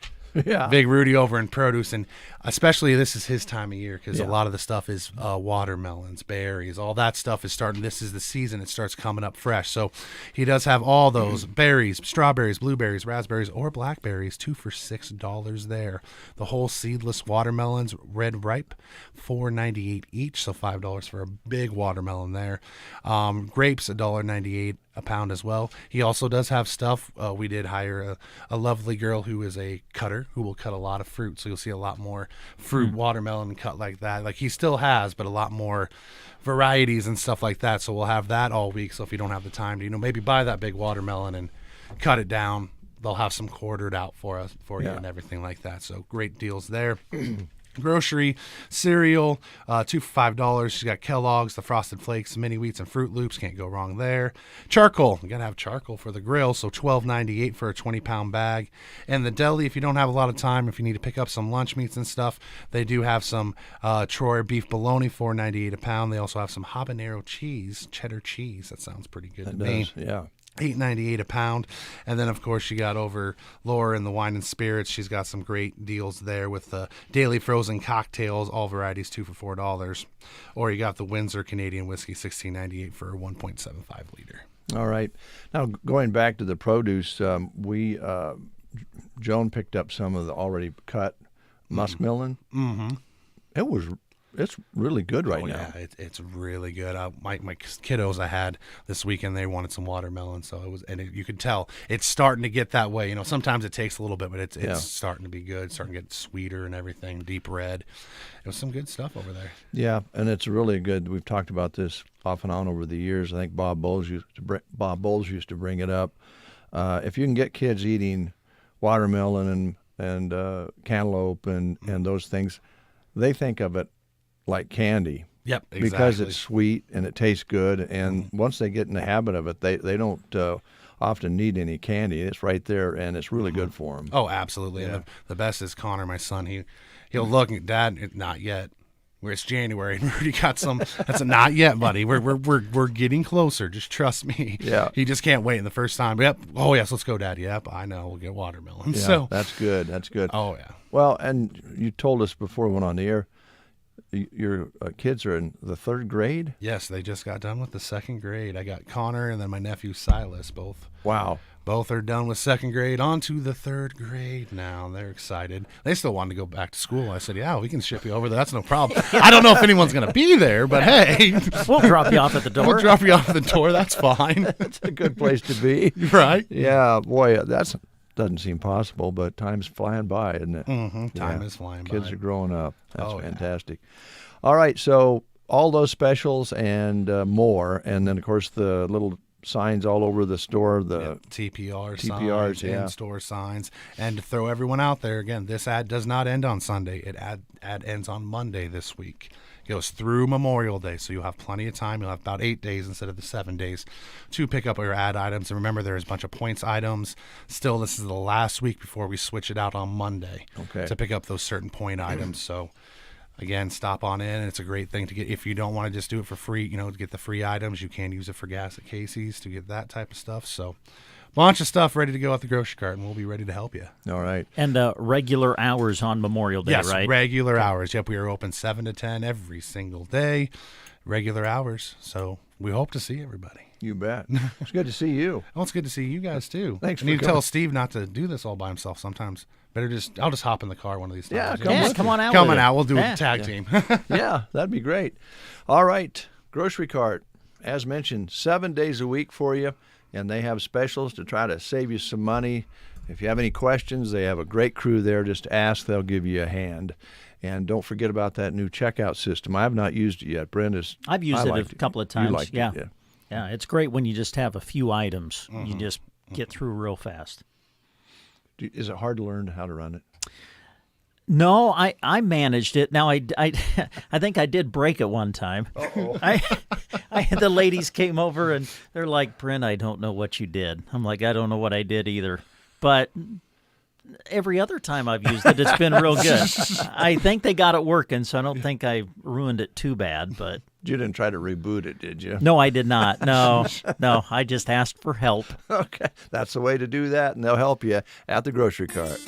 Yeah. Big Rudy over in produce, and especially this is his time of year because a lot of the stuff is watermelons, berries, all that stuff is starting. This is the season; it starts coming up fresh. So he does have all those berries, strawberries, blueberries, raspberries, or blackberries, 2 for $6 there. The whole seedless watermelons, red ripe, $4.98 each, so $5 for a big watermelon there. Grapes, $1.98 a pound as well. He also does have stuff. We did hire a lovely girl who is a cutter who will cut a lot of fruit. So you'll see a lot more fruit, watermelon cut like that. Like he still has, but a lot more varieties and stuff like that. So we'll have that all week. So if you don't have the time to, maybe buy that big watermelon and cut it down, they'll have some quartered out for you and everything like that. So great deals there. Grocery, cereal, 2 for $5. She's got Kellogg's, the Frosted Flakes, Mini Wheats, and Fruit Loops. Can't go wrong there. Charcoal, you got to have charcoal for the grill, so $12.98 for a 20-pound bag. And the deli, if you don't have a lot of time, if you need to pick up some lunch meats and stuff, they do have some Troy beef bologna, $4.98 a pound. They also have some habanero cheese, cheddar cheese. That sounds pretty good to me. Yeah. $8.98 a pound. And then, of course, you got over Laura in the wine and spirits. She's got some great deals there with the daily frozen cocktails, all varieties, 2 for $4. Or you got the Windsor Canadian whiskey, $16.98 for a 1.75 liter. All right. Now, going back to the produce, Joan picked up some of the already cut muskmelon. It's really good now. Yeah, it's really good. My kiddos I had this weekend, they wanted some watermelon, so you could tell it's starting to get that way. Sometimes it takes a little bit, but it's starting to be good, starting to get sweeter and everything, deep red. It was some good stuff over there. Yeah, and it's really good. We've talked about this off and on over the years. I think Bob Bowles used to bring it up. If you can get kids eating watermelon and cantaloupe and those things, they think of it like candy. Yep, exactly. Because it's sweet and it tastes good, and once they get in the habit of it, they don't often need any candy. It's right there, and it's really good for them. Oh, absolutely. Yeah. And the best is Connor, my son. He'll look at Dad, not yet. Where it's January and we already got some. That's a not yet, buddy. We're getting closer. Just trust me. Yeah. He just can't wait. And the first time, yep. Oh yes, let's go, Dad. Yep, I know. We'll get watermelon. Yeah, So that's good. That's good. Oh yeah. Well, and you told us before we went on the air, your kids are in the 3rd grade? Yes, they just got done with the 2nd grade. I got Connor and then my nephew Silas both. Wow. Both are done with 2nd grade, on to the 3rd grade now. They're excited. They still want to go back to school. I said, yeah, we can ship you over there. That's no problem. I don't know if anyone's going to be there, but hey. We'll drop you off at the door. We'll drop you off at the door. That's fine. That's a good place to be. Right? Yeah, boy, that's doesn't seem possible, but time's flying by, isn't it? Mm-hmm. Time is flying by. Kids are growing up. That's Oh, yeah. fantastic. All right, so all those specials and more, and then, of course, the little signs all over the store, the TPRs, TPRs, signs, yeah. in-store signs. And to throw everyone out there, again, this ad does not end on Sunday. Ad ends on Monday this week. It goes through Memorial Day, so you'll have plenty of time. You'll have about 8 days instead of the 7 days to pick up your ad items. And remember, there's a bunch of points items. Still, this is the last week before we switch it out on Monday to pick up those certain point items. So, again, stop on in. It's a great thing to get. If you don't want to just do it for free, to get the free items, you can use it for gas at Casey's to get that type of stuff. So, bunch of stuff ready to go at the grocery cart, and we'll be ready to help you. All right. And regular hours on Memorial Day, yes, right? Regular hours. Yep, we are open 7 to 10 every single day. Regular hours. So we hope to see everybody. You bet. It's good to see you. Well, it's good to see you guys, too. Thanks I for need to coming. tell Steve not to do this all by himself sometimes. I'll just hop in the car one of these times. Yeah, come on out. Coming with out. it. We'll do Yeah. a tag team. Yeah, that'd be great. All right, grocery cart. As mentioned, 7 days a week for you, and they have specials to try to save you some money. If you have any questions, they have a great crew there. Just ask, they'll give you a hand. And don't forget about that new checkout system. I have not used it yet. I've used it a couple of times. You liked it, yeah. Yeah, it's great when you just have a few items. You just get through real fast. Is it hard to learn how to run it? No, I managed it. Now I think I did break it one time. Uh-oh. The ladies came over and they're like, "Brent, I don't know what you did." I'm like, "I don't know what I did either." But every other time I've used it, it's been real good. I think they got it working, so I don't think I ruined it too bad. But you didn't try to reboot it, did you? No, I did not. No, I just asked for help. Okay, that's the way to do that, and they'll help you at the grocery cart.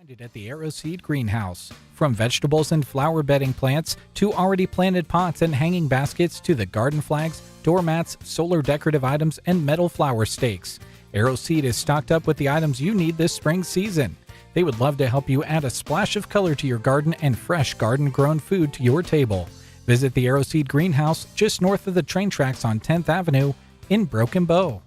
At the Aeroseed Greenhouse. From vegetables and flower bedding plants to already planted pots and hanging baskets to the garden flags, doormats, solar decorative items, and metal flower stakes, Aeroseed is stocked up with the items you need this spring season. They would love to help you add a splash of color to your garden and fresh garden-grown food to your table. Visit the Aeroseed Greenhouse just north of the train tracks on 10th Avenue in Broken Bow.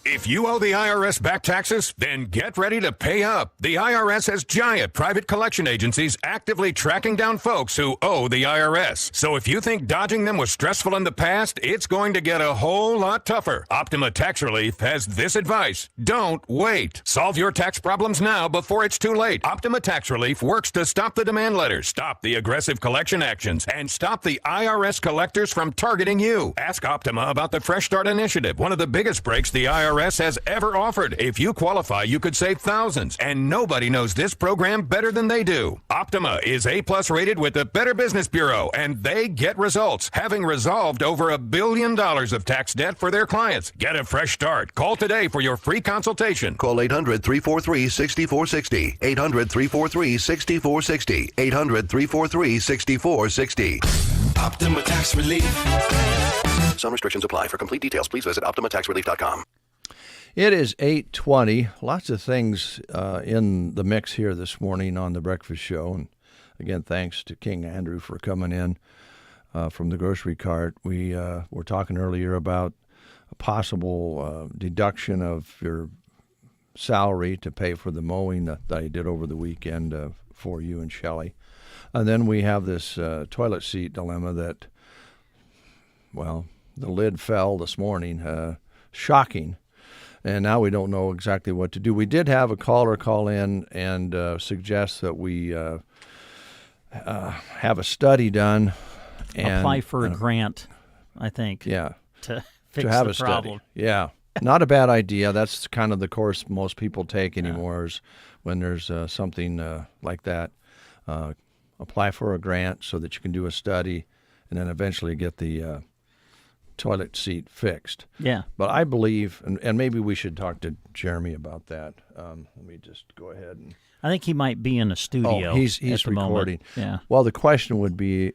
If you owe the IRS back taxes, then get ready to pay up. The IRS has giant private collection agencies actively tracking down folks who owe the IRS. So if you think dodging them was stressful in the past, it's going to get a whole lot tougher. Optima Tax Relief has this advice. Don't wait. Solve your tax problems now before it's too late. Optima Tax Relief works to stop the demand letters, stop the aggressive collection actions, and stop the IRS collectors from targeting you. Ask Optima about the Fresh Start Initiative, one of the biggest breaks the IRS has ever offered. If you qualify, you could save thousands, and nobody knows this program better than they do. Optima is A+ rated with the Better Business Bureau, and they get results, having resolved over $1 billion of tax debt for their clients. Get a fresh start. Call today for your free consultation. Call 800-343-6460. 800-343-6460. 800-343-6460. Optima Tax Relief. Some restrictions apply. For complete details, please visit OptimaTaxRelief.com. It is 8:20. Lots of things in the mix here this morning on the breakfast show. And again, thanks to King Andrew for coming in from the grocery cart. We were talking earlier about a possible deduction of your salary to pay for the mowing that I did over the weekend for you and Shelley. And then we have this toilet seat dilemma that, well, the lid fell this morning. Shocking. And now we don't know exactly what to do. We did have a caller call in and suggest that we have a study done. And apply for a grant, I think. Yeah. To fix have the a problem. Study. Yeah. Not a bad idea. That's kind of the course most people take anymore is when there's something like that. Apply for a grant so that you can do a study and then eventually get the toilet seat fixed. Yeah. But I believe, and maybe we should talk to Jeremy about that. Let me just go ahead and... I think he might be in a studio. Oh, he's at the recording. moment. Yeah. Well, the question would be,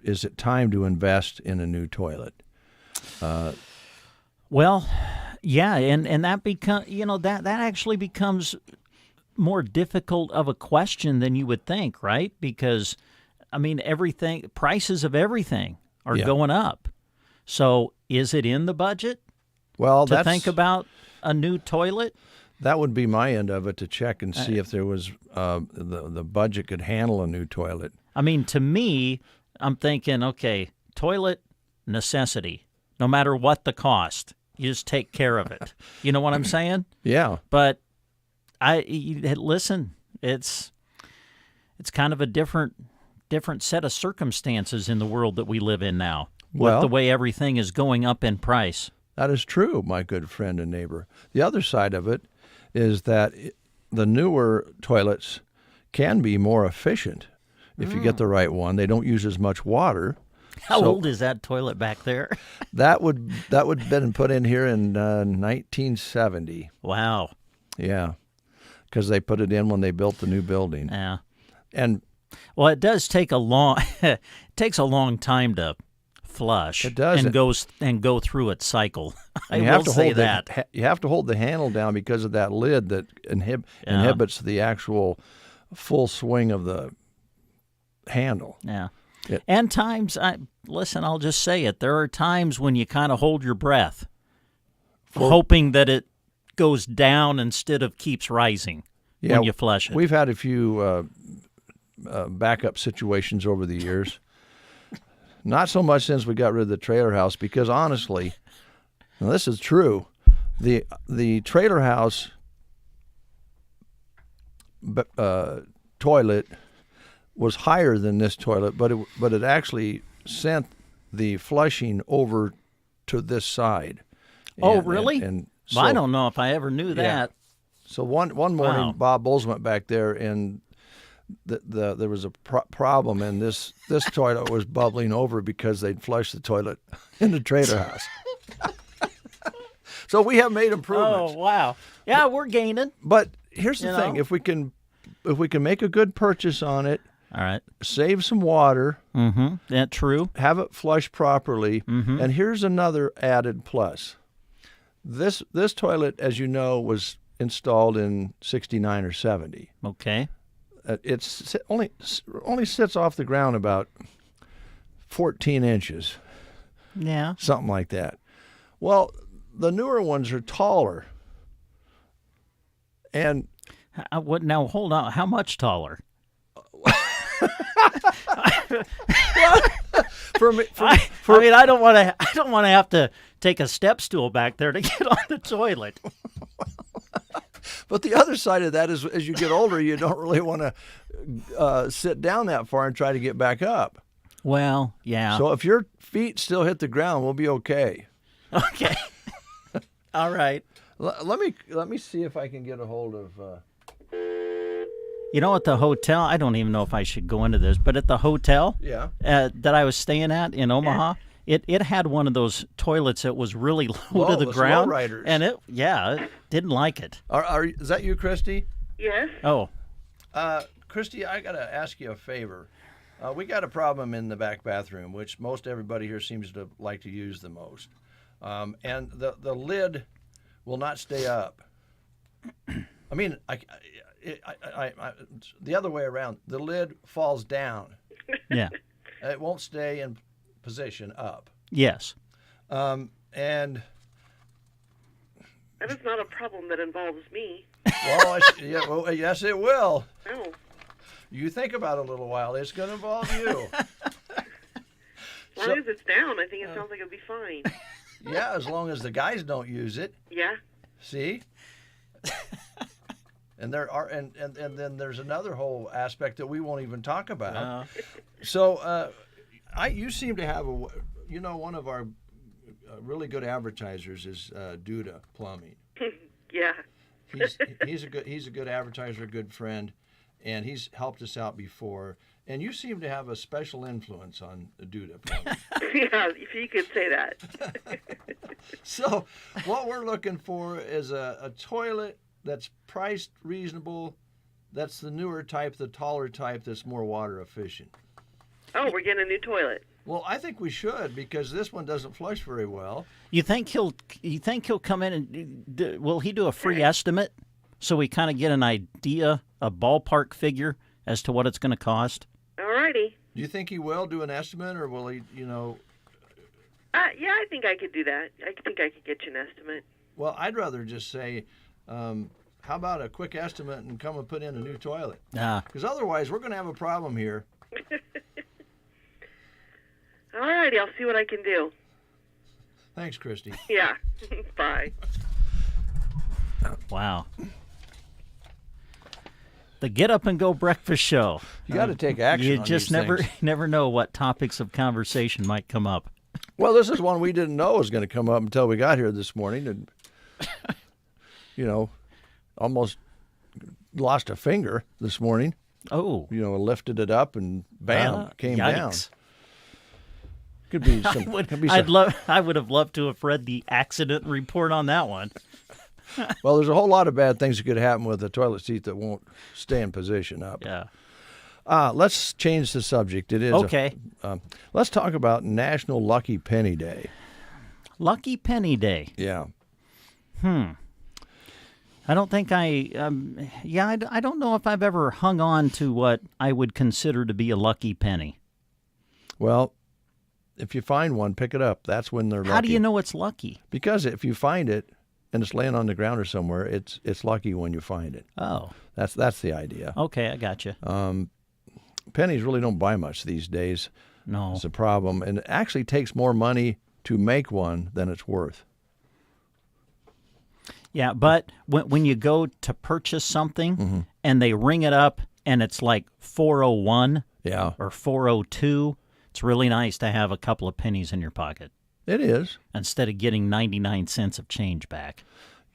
is it time to invest in a new toilet? Well, yeah, and that that actually becomes more difficult of a question than you would think, right? Because I mean, prices of everything are going up. So, is it in the budget? Well, to think about a new toilet? That would be my end of it, to check and see if there was the budget could handle a new toilet. I mean, to me, I'm thinking, okay, toilet necessity, no matter what the cost, you just take care of it. You know what I'm saying? Yeah. But listen, it's kind of a different set of circumstances in the world that we live in now. With the way everything is going up in price. That is true, my good friend and neighbor. The other side of it is that the newer toilets can be more efficient if you get the right one. They don't use as much water. How old is that toilet back there? that would have been put in here in 1970. Wow. Yeah, because they put it in when they built the new building. Yeah. And well, it does take it takes a long time to flush. It does, and go through its cycle. You have to hold the handle down because of that lid that inhibits the actual full swing of the handle. Yeah. And times, I'll just say it. There are times when you kind of hold your breath, hoping that it goes down instead of keeps rising when you flush it. We've had a few backup situations over the years. Not so much since we got rid of the trailer house, because honestly, and this is true, the trailer house toilet was higher than this toilet, but it actually sent the flushing over to this side. Oh, really? And so, I don't know if I ever knew that. Yeah. So one morning, Bob Bowles went back there, and there was a problem, and this toilet was bubbling over because they'd flushed the toilet in the trailer house. So we have made improvements. Oh, wow. Yeah, we're gaining. But here's the thing. If we can if we can make a good purchase on it, all right, save some water. Mm-hmm. That's true. Have it flushed properly. Mm-hmm. And here's another added plus. This toilet, as you know, was installed in 69 or 70. Okay. It's only sits off the ground about 14 inches. Yeah. Something like that. Well, the newer ones are taller. And what? Now, hold on. How much taller? I don't want to. I don't want to have to take a step stool back there to get on the toilet. But the other side of that is, as you get older, you don't really want to sit down that far and try to get back up. Well, yeah. So if your feet still hit the ground, we'll be okay. Okay. All right. Let me see if I can get a hold of. You know, at the hotel, I don't even know if I should go into this, but at the hotel that I was staying at in Omaha, it had one of those toilets that was really low to the ground. Lowriders. And it didn't like it. Is that you, Christy? Yes. Oh. Christy, I got to ask you a favor. We got a problem in the back bathroom, which most everybody here seems to like to use the most. And the lid will not stay up. I mean, the other way around. The lid falls down. Yeah. It won't stay in position up. Yes. And that is not a problem that involves me. Well, yes, it will. No. You think about it a little while. It's going to involve you. As long as it's down, I think it sounds like it'll be fine. Yeah, as long as the guys don't use it. Yeah. See? And there are, and then there's another whole aspect that we won't even talk about. So, you seem to have one of our really good advertisers is Duda Plumbing. Yeah. He's a good advertiser, a good friend, and he's helped us out before. And you seem to have a special influence on Duda Plumbing. Yeah, if you could say that. So, what we're looking for is a toilet that's priced reasonable. That's the newer type, the taller type that's more water efficient. Oh, we're getting a new toilet. Well, I think we should, because this one doesn't flush very well. You think he'll come in and will he do a free estimate so we kind of get an idea, a ballpark figure as to what it's going to cost? All righty. Do you think he will do an estimate, or will he, yeah, I think I could do that. I think I could get you an estimate. Well, I'd rather just say, how about a quick estimate and come and put in a new toilet? Because otherwise, we're going to have a problem here. All righty, I'll see what I can do. Thanks, Christy. Yeah. Bye. Wow. The Get Up and Go Breakfast Show. You got to take action. You on just these things. never know what topics of conversation might come up. Well, this is one we didn't know was going to come up until we got here this morning, and almost lost a finger this morning. Oh, lifted it up and bam, came yikes. down. Could be some. I would have loved to have read the accident report on that one. Well, there's a whole lot of bad things that could happen with a toilet seat that won't stay in position up. Yeah. Let's change the subject. It is okay. Let's talk about National Lucky Penny Day. Lucky Penny Day. Yeah. I don't think I don't know if I've ever hung on to what I would consider to be a lucky penny. Well, if you find one, pick it up. That's when they're lucky. How do you know it's lucky? Because if you find it and it's laying on the ground or somewhere, it's lucky when you find it. Oh. That's the idea. Okay, I got you. Pennies really don't buy much these days. No. It's a problem. And it actually takes more money to make one than it's worth. Yeah, but when you go to purchase something and they ring it up and it's like 401 or 402, it's really nice to have a couple of pennies in your pocket. It is. Instead of getting 99 cents of change back.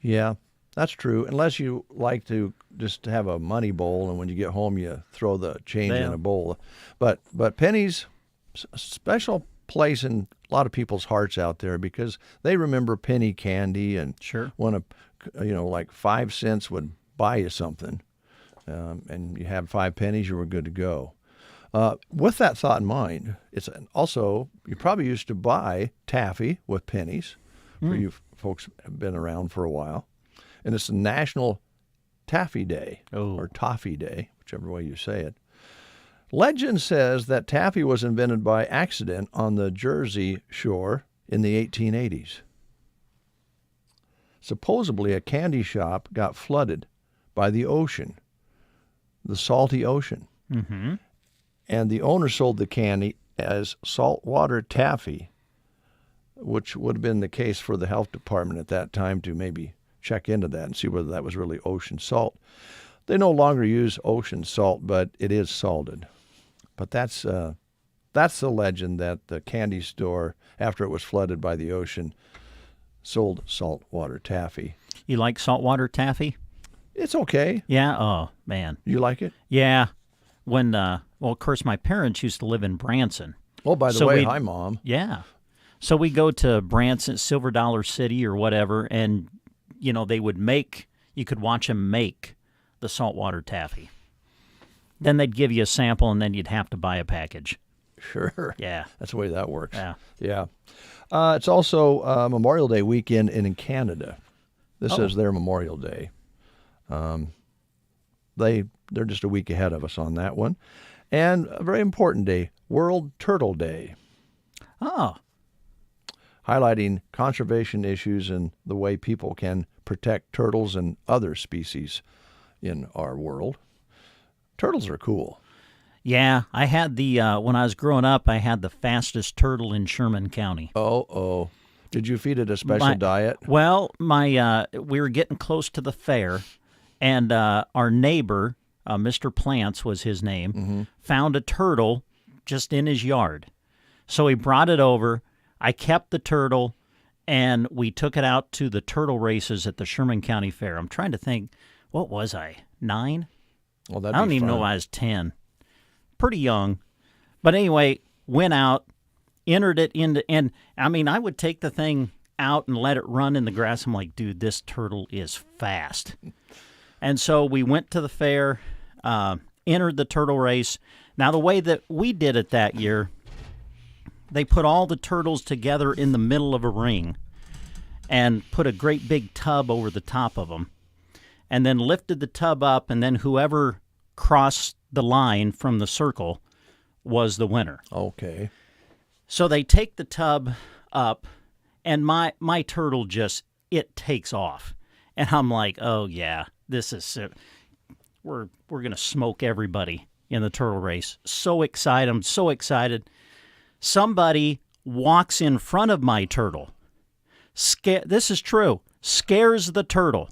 Yeah, that's true. Unless you like to just have a money bowl and when you get home you throw the change in a bowl. But pennies, special place in a lot of people's hearts out there because they remember penny candy and sure. when like 5 cents would buy you something. and you had 5 pennies, you were good to go. With that thought in mind, it's also, you probably used to buy taffy with pennies, for you folks have been around for a while. And it's the National Taffy Day, or Toffee Day, whichever way you say it. Legend says that taffy was invented by accident on the Jersey shore in the 1880s. Supposedly, a candy shop got flooded by the ocean, the salty ocean. Mm-hmm. And the owner sold the candy as saltwater taffy, which would have been the case for the health department at that time to maybe check into that and see whether that was really ocean salt. They no longer use ocean salt, but it is salted. But that's the legend, that the candy store, after it was flooded by the ocean, sold saltwater taffy. You like saltwater taffy? It's okay. Yeah? Oh, man. You like it? Yeah. When, well, of course, my parents used to live in Branson. Oh, by the way, hi, Mom. Yeah. So we go to Branson, Silver Dollar City or whatever, and, you know, they would make, you could watch them make the saltwater taffy. Then they'd give you a sample, and then you'd have to buy a package. Sure. Yeah. That's the way that works. Yeah. Yeah. It's also Memorial Day weekend in Canada. This is their Memorial Day. They're just a week ahead of us on that one. And a very important day, World Turtle Day. Oh. Highlighting conservation issues and the way people can protect turtles and other species in our world. Turtles are cool. Yeah, I had the, when I was growing up, I had the fastest turtle in Sherman County. Oh. Did you feed it a special diet? Well, we were getting close to the fair, and our neighbor, Mr. Plants was his name, found a turtle just in his yard. So he brought it over. I kept the turtle, and we took it out to the turtle races at the Sherman County Fair. I'm trying to think, what was I, 9? Well, I don't even know if I was 10. Pretty young. But anyway, went out, entered it into, and I mean, I would take the thing out and let it run in the grass. I'm like, dude, this turtle is fast. And so we went to the fair, entered the turtle race. Now, the way that we did it that year, they put all the turtles together in the middle of a ring and put a great big tub over the top of them, and then lifted the tub up, and then whoever crossed the line from the circle was the winner. Okay. So they take the tub up, and my turtle just, it takes off. And I'm like, oh, yeah, this is, we're going to smoke everybody in the turtle race. So excited. I'm so excited. Somebody walks in front of my turtle. This is true. Scares the turtle.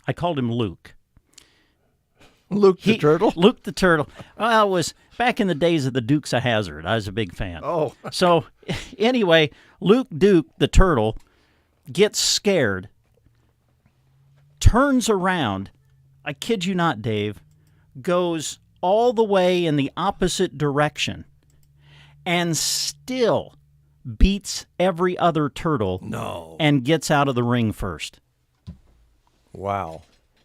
I called him Luke. Luke the turtle? Luke the turtle. Well, it was back in the days of the Dukes of Hazzard. I was a big fan. Oh. So, anyway, Luke Duke the turtle gets scared, turns around, I kid you not, Dave, goes all the way in the opposite direction, and still beats every other turtle. No. And gets out of the ring first. Wow.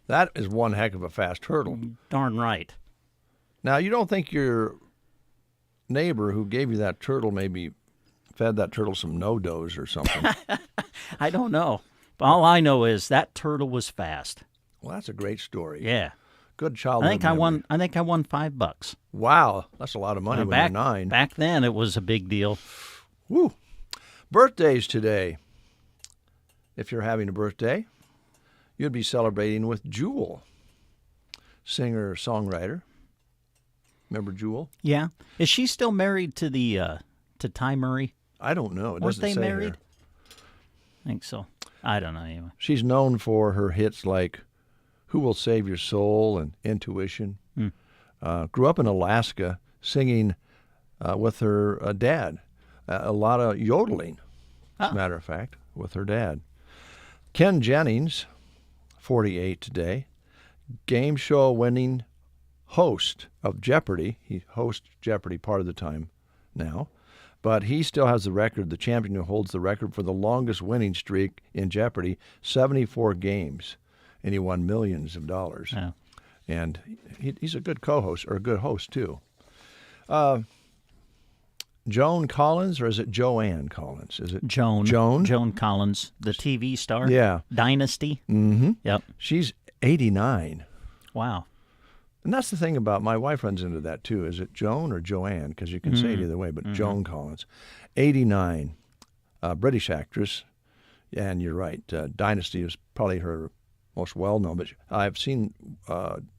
That is one heck of a fast turtle. Darn right. Now, you don't think your neighbor who gave you that turtle maybe fed that turtle some no-dos or something? I don't know. But all I know is that turtle was fast. Well, that's a great story. Yeah. Good childhood I think I won $5. Wow. That's a lot of money when you're 9. Back then, it was a big deal. Woo. Birthdays today. If you're having a birthday, you'd be celebrating with Jewel, singer, songwriter. Remember Jewel? Yeah. Is she still married to to Ty Murray? I don't know. It Weren't doesn't they say married? here. I think so. I don't know anyway. She's known for her hits like Who Will Save Your Soul and Intuition. Grew up in Alaska singing with her dad. A lot of yodeling, as a matter of fact, with her dad. Ken Jennings, 48 today, game show winning host of Jeopardy. He hosts Jeopardy part of the time now, but he still has the record, the champion who holds the record for the longest winning streak in Jeopardy, 74 games, and he won millions of dollars. Yeah. and he's a good co-host, or a good host, too. Joan Collins, or is it Joanne Collins? Is it Joan? Joan? Joan Collins, the TV star? Yeah. Dynasty? Mm-hmm. Yep. She's 89. Wow. And that's the thing about, my wife runs into that, too. Is it Joan or Joanne? Because you can say it either way, but Joan Collins. 89. British actress. And you're right, Dynasty is probably her most well-known, but I've seen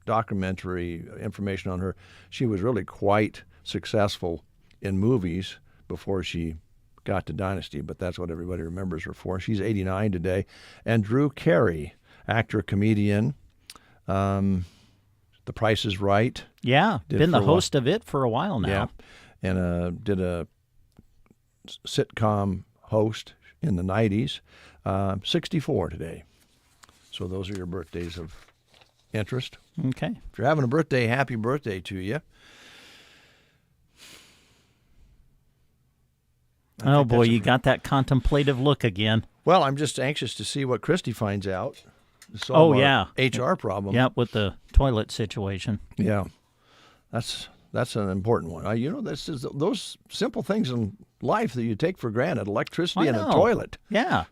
documentary information on her. She was really quite successful in movies before she got to Dynasty, but that's what everybody remembers her for. She's 89 today. And Drew Carey, actor, comedian, The Price is Right. Yeah, been the host of it for a while now. Yeah, and did a sitcom host in the 90s. 64 today. So those are your birthdays of interest. Okay. If you're having a birthday, happy birthday to you. Oh, boy, you got that contemplative look again. Well, I'm just anxious to see what Christy finds out. Yeah. HR problem. Yeah, with the toilet situation. Yeah. That's an important one. You know, this is those simple things in life that you take for granted, electricity and a toilet. Yeah.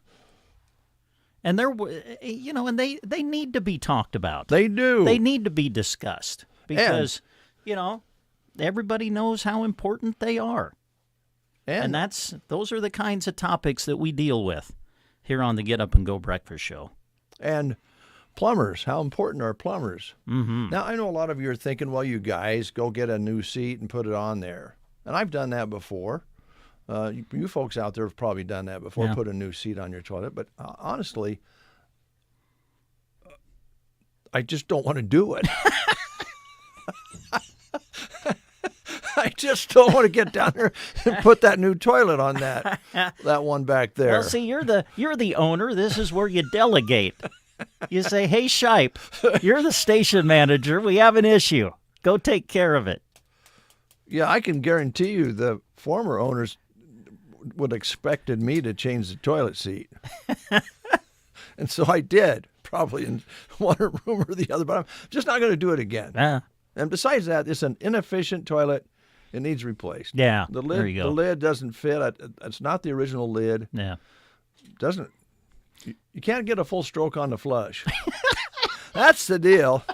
And and they need to be talked about. They do. They need to be discussed because, everybody knows how important they are. And those are the kinds of topics that we deal with here on the Get Up and Go Breakfast Show. And plumbers, how important are plumbers? Mm-hmm. Now, I know a lot of you are thinking, well, you guys go get a new seat and put it on there. And I've done that before. You folks out there have probably done that before, put a new seat on your toilet. But honestly, I just don't want to do it. I just don't want to get down there and put that new toilet on that one back there. Well, see, you're the owner. This is where you delegate. You say, hey, Shipe, you're the station manager. We have an issue. Go take care of it. Yeah, I can guarantee you the former owners would expected me to change the toilet seat. And so I did, probably in one room or the other, but I'm just not going to do it again. And besides that, it's an inefficient toilet. It needs replaced. Yeah, there you go. The lid doesn't fit. It's not the original lid. Yeah. You can't get a full stroke on the flush. That's the deal.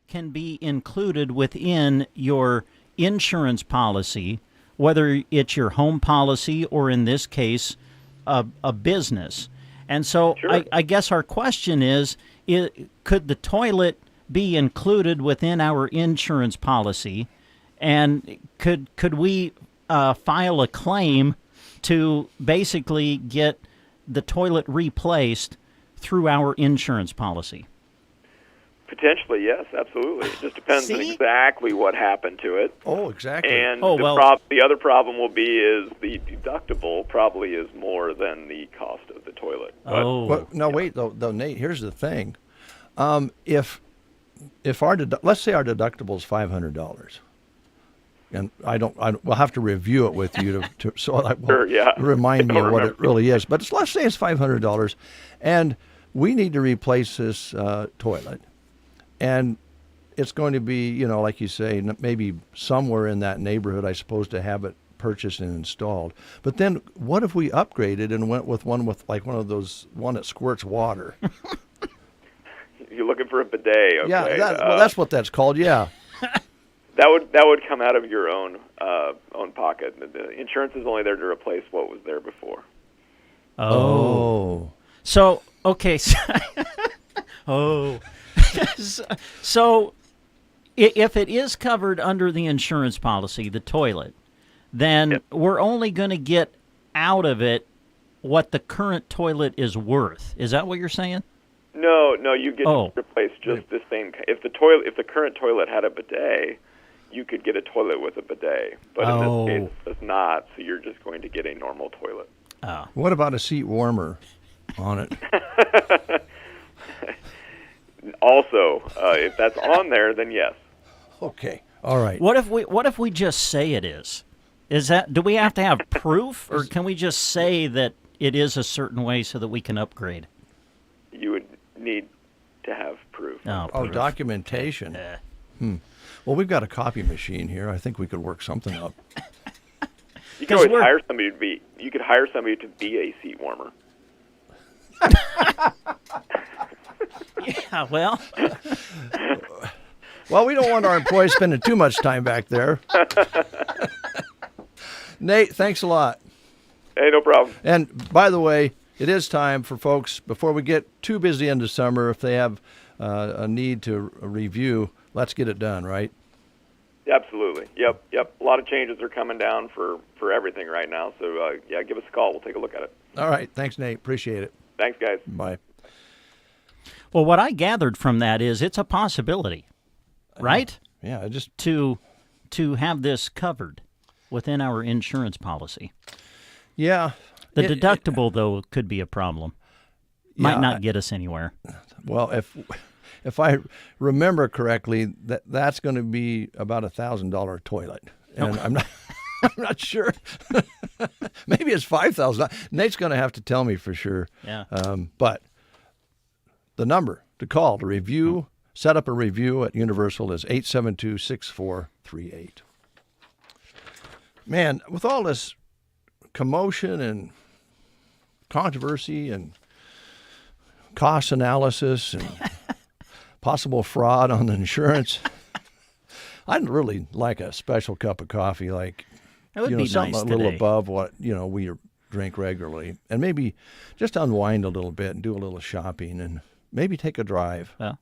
can be included within your insurance policy, whether it's your home policy or, in this case, a business. And so I guess our question is, could the toilet be included within our insurance policy? And could we file a claim to basically get the toilet replaced through our insurance policy? Potentially, yes, absolutely. It just depends on exactly what happened to it. Oh, exactly. And the other problem will be is the deductible probably is more than the cost of the toilet. But, no, wait, though, Nate. Here's the thing: if let's say our deductible is $500, and we'll have to review it with you to remind me of what it really is. But let's say it's $500, and we need to replace this toilet. And it's going to be, like you say, maybe somewhere in that neighborhood, I suppose, to have it purchased and installed. But then what if we upgraded and went with one that squirts water? You're looking for a bidet, okay? Yeah, that's what that's called, yeah. That would come out of your own pocket. The insurance is only there to replace what was there before. Oh. So, okay. So, if it is covered under the insurance policy, the toilet, then we're only going to get out of it what the current toilet is worth. Is that what you're saying? No, you get to replace just the same. If the current toilet had a bidet, you could get a toilet with a bidet. But in this case, it does not, so you're just going to get a normal toilet. What about a seat warmer on it? Also, if that's on there, then yes. Okay. All right. What if we just say it is? Do we have to have proof, or can we just say that it is a certain way so that we can upgrade? You would need to have proof. Oh, documentation. Well, we've got a copy machine here. I think we could work something up. You could always hire somebody to be. You could hire somebody to be a seat warmer. Yeah, well. Well, we don't want our employees spending too much time back there. Nate, thanks a lot. Hey, no problem. And by the way, it is time for folks, before we get too busy into summer, if they have a need to review, let's get it done, right? Absolutely. Yep. A lot of changes are coming down for everything right now. So, give us a call. We'll take a look at it. All right. Thanks, Nate. Appreciate it. Thanks, guys. Bye. Well, what I gathered from that is it's a possibility, right? Yeah, just to have this covered within our insurance policy. Yeah. The deductible, though, could be a problem. Might not get us anywhere. Well, if I remember correctly, that's going to be about $1,000 toilet, and I'm not sure. Maybe it's $5,000. Nate's going to have to tell me for sure. Yeah. But the number to call to review, set up a review at Universal is 872-6438. Man, with all this commotion and controversy and cost analysis and possible fraud on the insurance, I'd really like a special cup of coffee, like something nice a little today. above what we drink regularly, and maybe just unwind a little bit and do a little shopping and maybe take a drive. Yeah.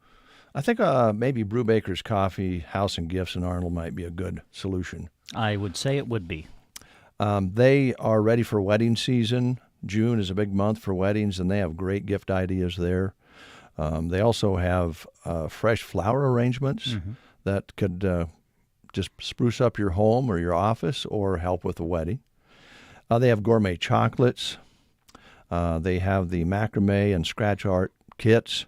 I think maybe Brubaker's Coffee House and Gifts in Arnold might be a good solution. I would say it would be. They are ready for wedding season. June is a big month for weddings, and they have great gift ideas there. They also have fresh flower arrangements that could just spruce up your home or your office or help with the wedding. They have gourmet chocolates. They have the macrame and scratch art kits,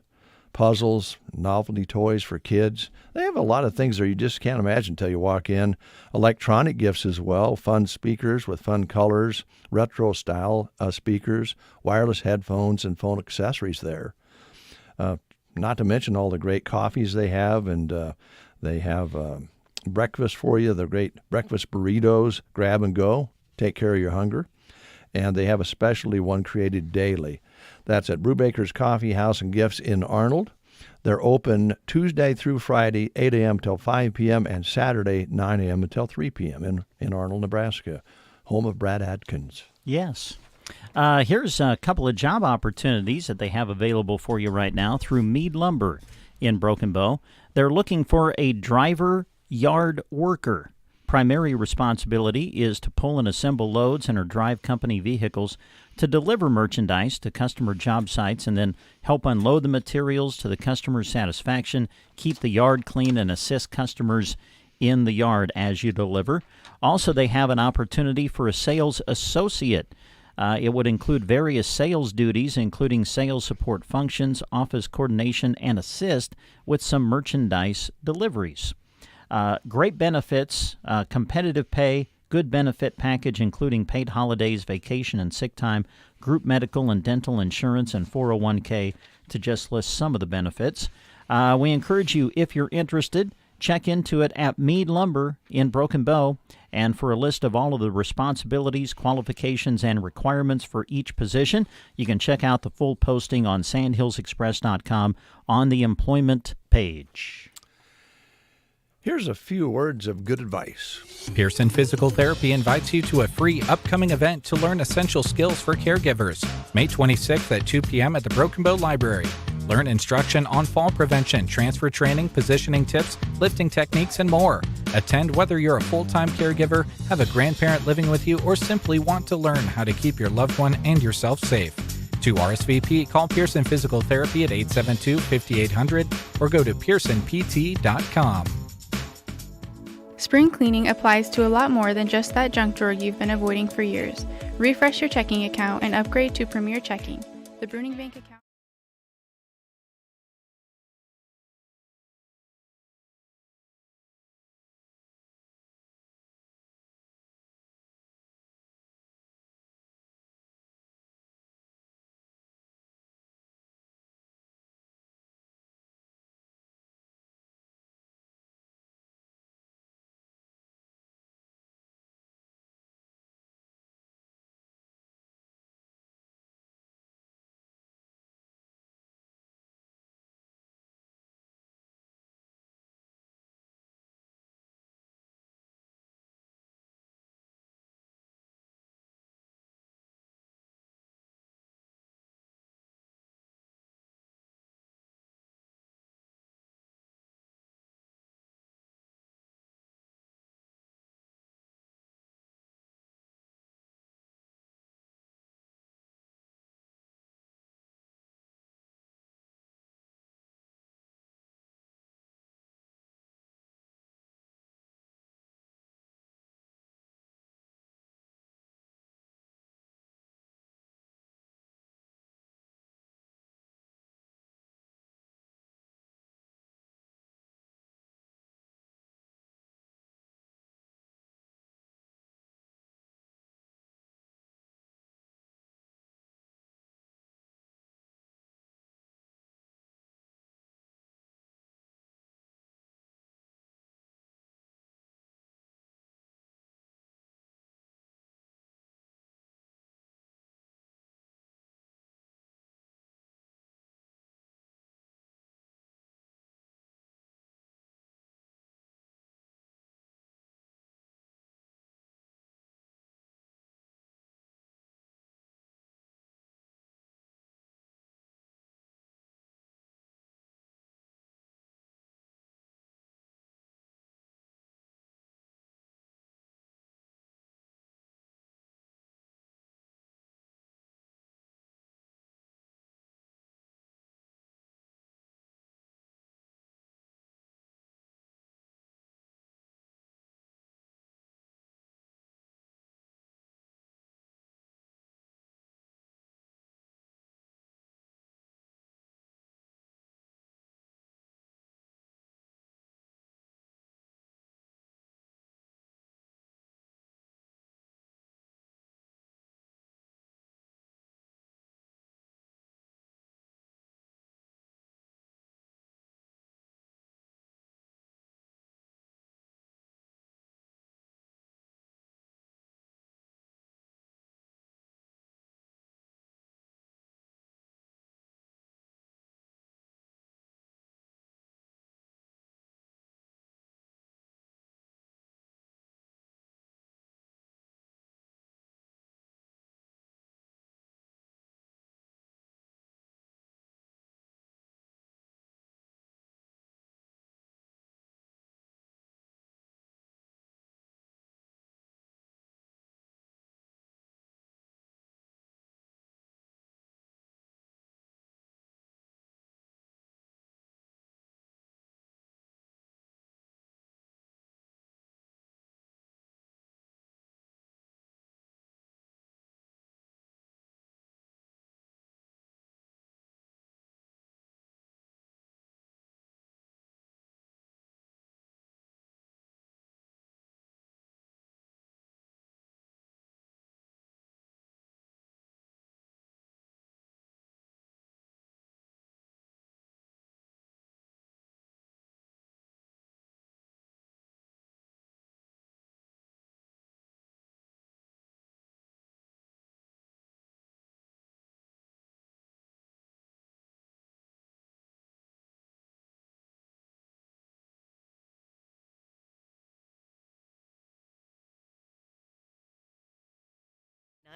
puzzles, novelty toys for kids. They have a lot of things there you just can't imagine until you walk in. Electronic gifts as well, fun speakers with fun colors, retro-style speakers, wireless headphones, and phone accessories there. Not to mention all the great coffees they have, and they have breakfast for you, the great breakfast burritos, grab and go, take care of your hunger. And they have a specialty one created daily. That's at Brubaker's Coffee House and Gifts in Arnold. They're open Tuesday through Friday, 8 a.m. till 5 p.m., and Saturday, 9 a.m. until 3 p.m. in Arnold, Nebraska, home of Brad Adkins. Yes. Here's a couple of job opportunities that they have available for you right now through Mead Lumber in Broken Bow. They're looking for a driver yard worker. Primary responsibility is to pull and assemble loads and or drive company vehicles to deliver merchandise to customer job sites and then help unload the materials to the customer's satisfaction, keep the yard clean, and assist customers in the yard as you deliver. Also, they have an opportunity for a sales associate. It would include various sales duties, including sales support functions, office coordination, and assist with some merchandise deliveries. Great benefits, competitive pay, good benefit package, including paid holidays, vacation and sick time, group medical and dental insurance, and 401k, to just list some of the benefits. We encourage you, if you're interested, check into it at Mead Lumber in Broken Bow. And for a list of all of the responsibilities, qualifications, and requirements for each position, you can check out the full posting on sandhillsexpress.com on the employment page. Here's a few words of good advice. Pearson Physical Therapy invites you to a free upcoming event to learn essential skills for caregivers. May 26th at 2 p.m. at the Broken Bow Library. Learn instruction on fall prevention, transfer training, positioning tips, lifting techniques, and more. Attend whether you're a full-time caregiver, have a grandparent living with you, or simply want to learn how to keep your loved one and yourself safe. To RSVP, call Pearson Physical Therapy at 872-5800 or go to pearsonpt.com. Spring cleaning applies to a lot more than just that junk drawer you've been avoiding for years. Refresh your checking account and upgrade to Premier Checking, the Bruning Bank account.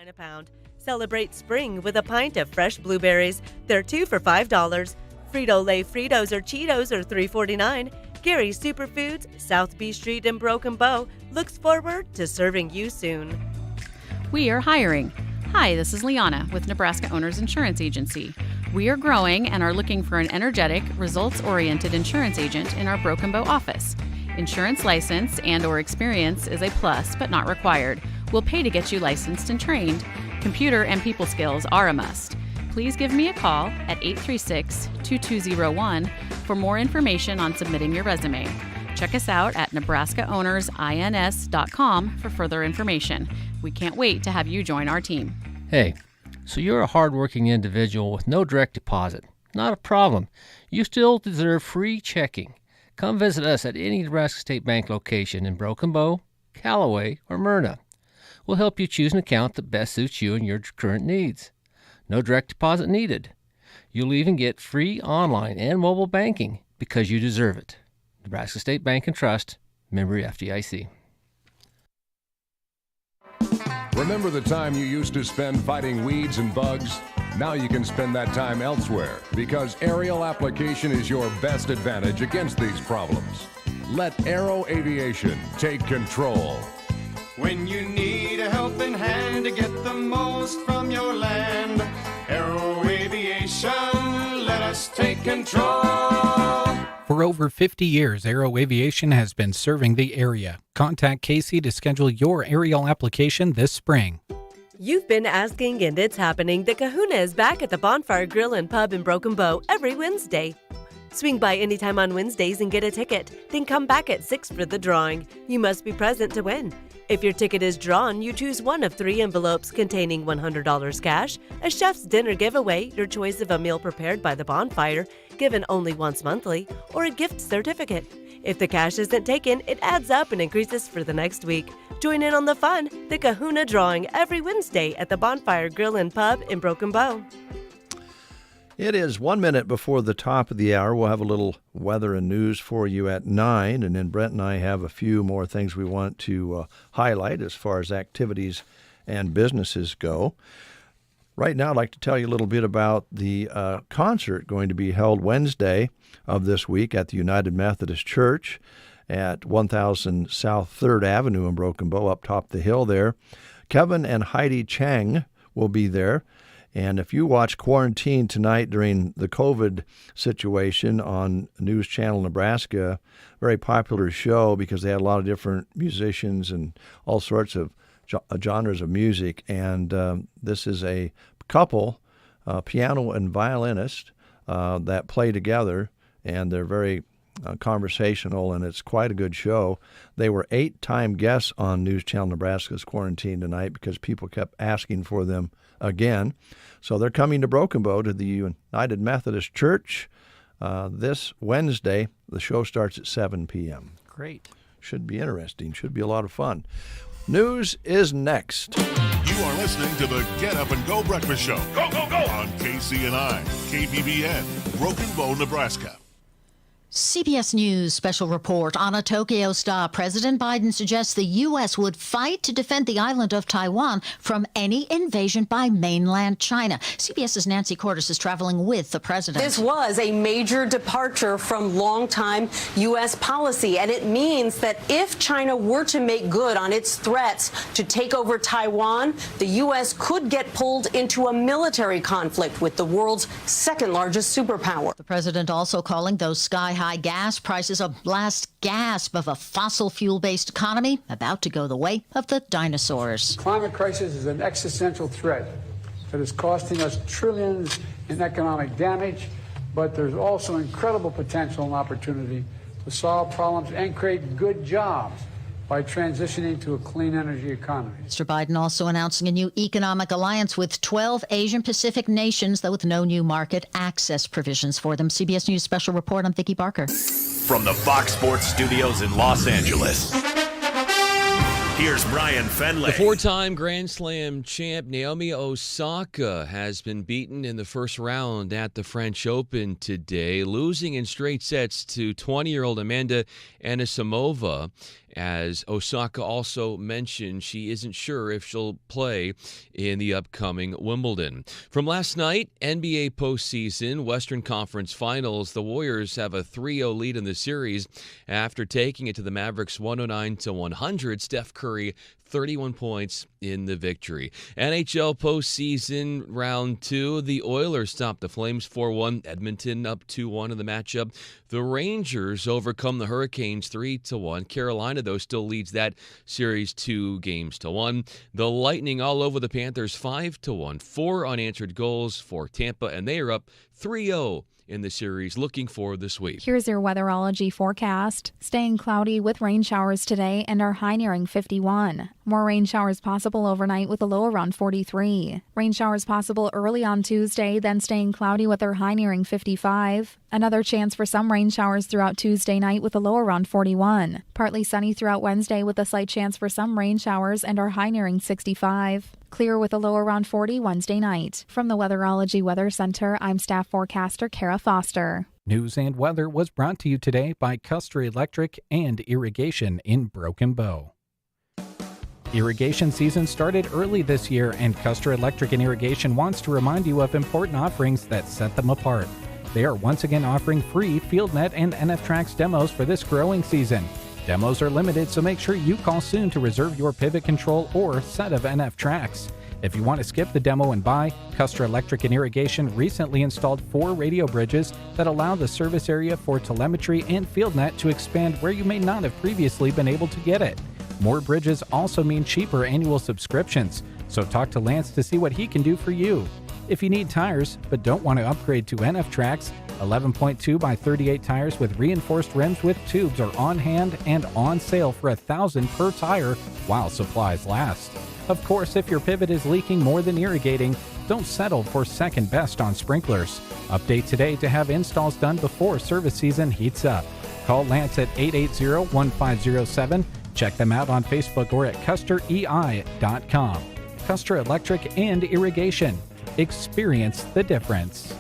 a pound. Celebrate spring with a pint of fresh blueberries. They're 2 for $5. Frito-Lay Fritos or Cheetos are $3.49. Gary's Superfoods, South B Street in Broken Bow, looks forward to serving you soon. We are hiring. Hi, this is Liana with Nebraska Owners Insurance Agency. We are growing and are looking for an energetic, results-oriented insurance agent in our Broken Bow office. Insurance license and/or experience is a plus, but not required. We'll pay to get you licensed and trained. Computer and people skills are a must. Please give me a call at 836-2201 for more information on submitting your resume. Check us out at nebraskaownersins.com for further information. We can't wait to have you join our team. Hey, so you're a hardworking individual with no direct deposit. Not a problem. You still deserve free checking. Come visit us at any Nebraska State Bank location in Broken Bow, Callaway, or Myrna. We'll help you choose an account that best suits you and your current needs. No direct deposit needed. You'll even get free online and mobile banking because you deserve it. Nebraska State Bank and Trust, member FDIC. Remember the time you used to spend fighting weeds and bugs? Now you can spend that time elsewhere because aerial application is your best advantage against these problems. Let Aero Aviation take control. When you need a helping hand to get the most from your land, Aero Aviation, let us take control. For over 50 years, Aero Aviation has been serving the area. Contact Casey to schedule your aerial application this spring. You've been asking and it's happening. The Kahuna is back at the Bonfire Grill and Pub in Broken Bow every Wednesday. Swing by anytime on Wednesdays and get a ticket. Then come back at 6 for the drawing. You must be present to win. If your ticket is drawn, you choose one of 3 envelopes containing $100 cash, a chef's dinner giveaway, your choice of a meal prepared by the bonfire, given only once monthly, or a gift certificate. If the cash isn't taken, it adds up and increases for the next week. Join in on the fun, the Kahuna drawing, every Wednesday at the Bonfire Grill and Pub in Broken Bow. It is 1 minute before the top of the hour. We'll have a little weather and news for you at 9, and then Brent and I have a few more things we want to highlight as far as activities and businesses go. Right now, I'd like to tell you a little bit about the concert going to be held Wednesday of this week at the United Methodist Church at 1000 South 3rd Avenue in Broken Bow, up top the hill there. Kevin and Heidi Chang will be there. And if you watch Quarantine tonight during the COVID situation on News Channel Nebraska, very popular show because they had a lot of different musicians and all sorts of genres of music. And this is a couple, piano and violinist, that play together, and they're very conversational, and it's quite a good show. They were 8-time guests on News Channel Nebraska's Quarantine tonight because people kept asking for them again. So they're coming to Broken Bow to the United Methodist Church this Wednesday. The show starts at 7 p.m. Great. Should be interesting. Should be a lot of fun. News is next. You are listening to the Get Up and Go Breakfast Show. Go, go, go! On KCNI, KBBN, Broken Bow, Nebraska. CBS News special report on a Tokyo stop. President Biden suggests the U.S. would fight to defend the island of Taiwan from any invasion by mainland China. CBS's Nancy Cordes is traveling with the president. This was a major departure from longtime U.S. policy, and it means that if China were to make good on its threats to take over Taiwan, the U.S. could get pulled into a military conflict with the world's second largest superpower. The president also calling those sky-high gas prices a last gasp of a fossil fuel-based economy about to go the way of the dinosaurs. The climate crisis is an existential threat that is costing us trillions in economic damage, but there's also incredible potential and opportunity to solve problems and create good jobs by transitioning to a clean energy economy. Mr. Biden also announcing a new economic alliance with 12 Asian Pacific nations, though with no new market access provisions for them. CBS News special report. I'm Vicki Barker. From the Fox Sports Studios in Los Angeles, here's Brian Fenley. The 4-time Grand Slam champ Naomi Osaka has been beaten in the first round at the French Open today, losing in straight sets to 20-year-old Amanda Anisimova. as Osaka also mentioned she isn't sure if she'll play in the upcoming Wimbledon. From last night, NBA postseason, Western Conference Finals, the Warriors have a 3-0 lead in the series after taking it to the Mavericks 109-100. Steph Curry 31 points in the victory. NHL postseason round 2, the Oilers stopped the Flames 4-1. Edmonton up 2-1 in the matchup. The Rangers overcome the Hurricanes 3-1. Carolina, though, still leads that series 2-1. The Lightning all over the Panthers 5-1. 4 unanswered goals for Tampa, and they are up 3-0 in the series, looking for the sweep. Here's your weatherology forecast. Staying cloudy with rain showers today and our high nearing 51. More rain showers possible overnight with a low around 43. Rain showers possible early on Tuesday, then staying cloudy with our high nearing 55. Another chance for some rain showers throughout Tuesday night with a low around 41. Partly sunny throughout Wednesday with a slight chance for some rain showers and our high nearing 65. Clear with a low around 40 Wednesday night. From the Weatherology Weather Center, I'm staff forecaster Kara Foster. News and weather was brought to you today by Custer Electric and Irrigation in Broken Bow. Irrigation season started early this year, and Custer Electric and Irrigation wants to remind you of important offerings that set them apart. They are once again offering free FieldNet and NFTrax demos for this growing season. Demos are limited, so make sure you call soon to reserve your pivot control or set of NFTrax. If you want to skip the demo and buy, Custer Electric and Irrigation recently installed 4 radio bridges that allow the service area for telemetry and FieldNet to expand where you may not have previously been able to get it. More bridges also mean cheaper annual subscriptions, so talk to Lance to see what he can do for you. If you need tires but don't want to upgrade to NFTrax, 11.2 by 38 tires with reinforced rims with tubes are on hand and on sale for $1,000 per tire while supplies last. Of course, if your pivot is leaking more than irrigating, don't settle for second best on sprinklers. Update today to have installs done before service season heats up. Call Lance at 880-1507. Check them out on Facebook or at custerei.com. Custer Electric and Irrigation. Experience the difference.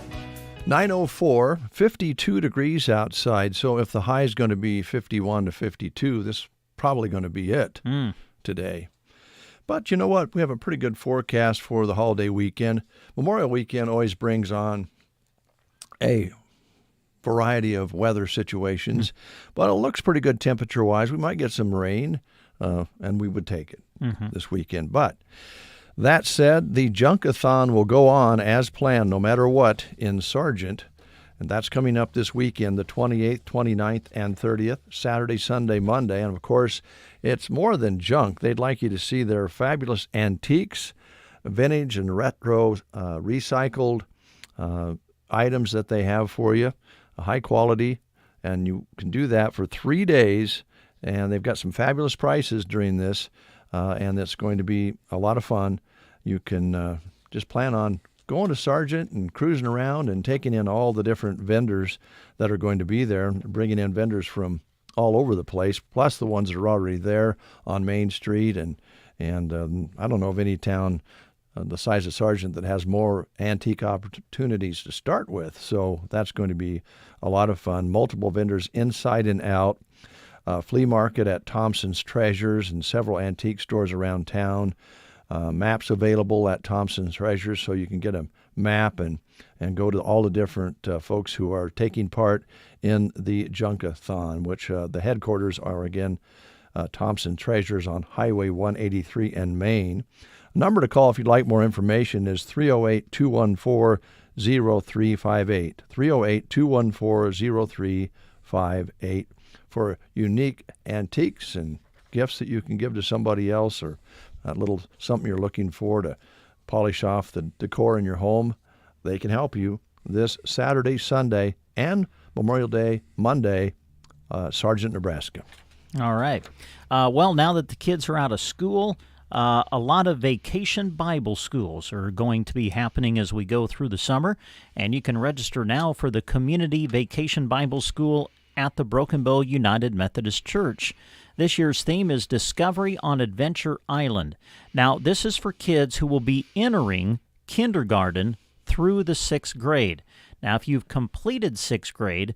9:04, 52 degrees outside. So if the high is going to be 51 to 52, this is probably going to be it today. But you know what? We have a pretty good forecast for the holiday weekend. Memorial weekend always brings on a variety of weather situations, but it looks pretty good temperature-wise. We might get some rain, and we would take it this weekend. But that said, the Junkathon will go on as planned no matter what in Sargent, and that's coming up this weekend, the 28th, 29th, and 30th, Saturday, Sunday, Monday. And, of course, it's more than junk. They'd like you to see their fabulous antiques, vintage and retro recycled items that they have for you, high quality, and you can do that for 3 days, and they've got some fabulous prices during this, and it's going to be a lot of fun. You can just plan on going to Sargent and cruising around and taking in all the different vendors that are going to be there, bringing in vendors from all over the place, plus the ones that are already there on Main Street. And I don't know of any town the size of Sargent that has more antique opportunities to start with. So that's going to be a lot of fun. Multiple vendors inside and out. Flea market at Thompson's Treasures and several antique stores around town. Maps available at Thompson's Treasures, so you can get a map and go to all the different folks who are taking part in the Junkathon, which the headquarters are, again, Thompson Treasures on Highway 183 in Maine. Number to call if you'd like more information is 308-214-0358. 308-214-0358 for unique antiques and gifts that you can give to somebody else, or that little something you're looking for to polish off the decor in your home. They can help you this Saturday, Sunday, and Memorial Day, Monday, Sargent, Nebraska. All right. Well, now that the kids are out of school, a lot of vacation Bible schools are going to be happening as we go through the summer, and you can register now for the Community Vacation Bible School at the Broken Bow United Methodist Church. This year's theme is Discovery on Adventure Island. Now, this is for kids who will be entering kindergarten through the 6th grade. Now, if you've completed 6th grade,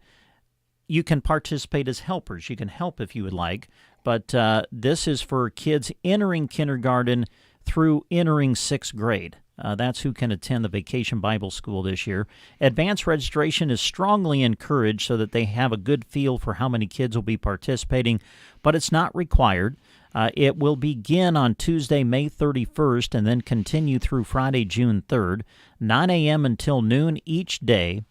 you can participate as helpers. You can help if you would like, but this is for kids entering kindergarten through entering 6th grade. That's who can attend the Vacation Bible School this year. Advanced registration is strongly encouraged so that they have a good feel for how many kids will be participating, but it's not required. It will begin on Tuesday, May 31st, and then continue through Friday, June 3rd, 9 a.m. until noon each day.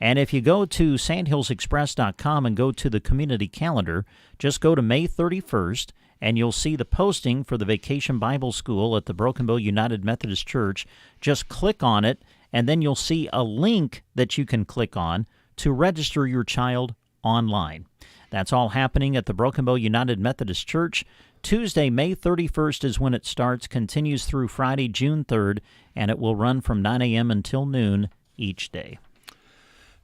And if you go to sandhillsexpress.com and go to the community calendar, just go to May 31st, and you'll see the posting for the Vacation Bible School at the Broken Bow United Methodist Church. Just click on it, and then you'll see a link that you can click on to register your child online. That's all happening at the Broken Bow United Methodist Church. Tuesday, May 31st is when it starts, continues through Friday, June 3rd, and it will run from 9 a.m. until noon each day.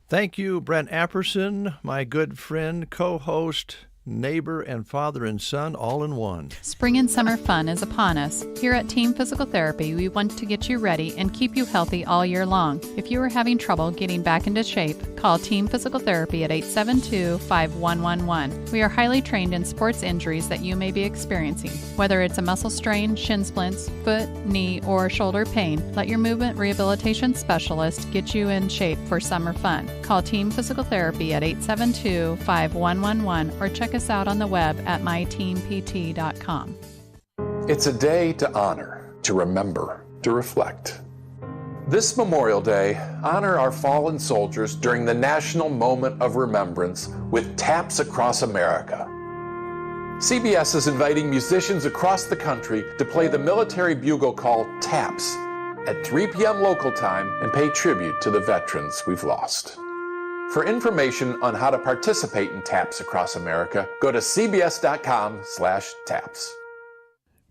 Thank you, Brent Apperson, my good friend, co-host, neighbor, and father and son all in one. Spring and summer fun is upon us. Here at Team Physical Therapy, we want to get you ready and keep you healthy all year long. If you are having trouble getting back into shape, call Team Physical Therapy at 872-5111. We are highly trained in sports injuries that you may be experiencing. Whether it's a muscle strain, shin splints, foot, knee, or shoulder pain, let your movement rehabilitation specialist get you in shape for summer fun. Call Team Physical Therapy at 872-5111 or check us out on the web at myteampt.com. It's a day to honor, to remember, to reflect. This Memorial Day, honor our fallen soldiers during the national moment of remembrance with Taps Across America. CBS is inviting musicians across the country to play the military bugle call Taps at 3 p.m. local time and pay tribute to the veterans we've lost. For information on how to participate in Taps Across America, go to cbs.com/taps.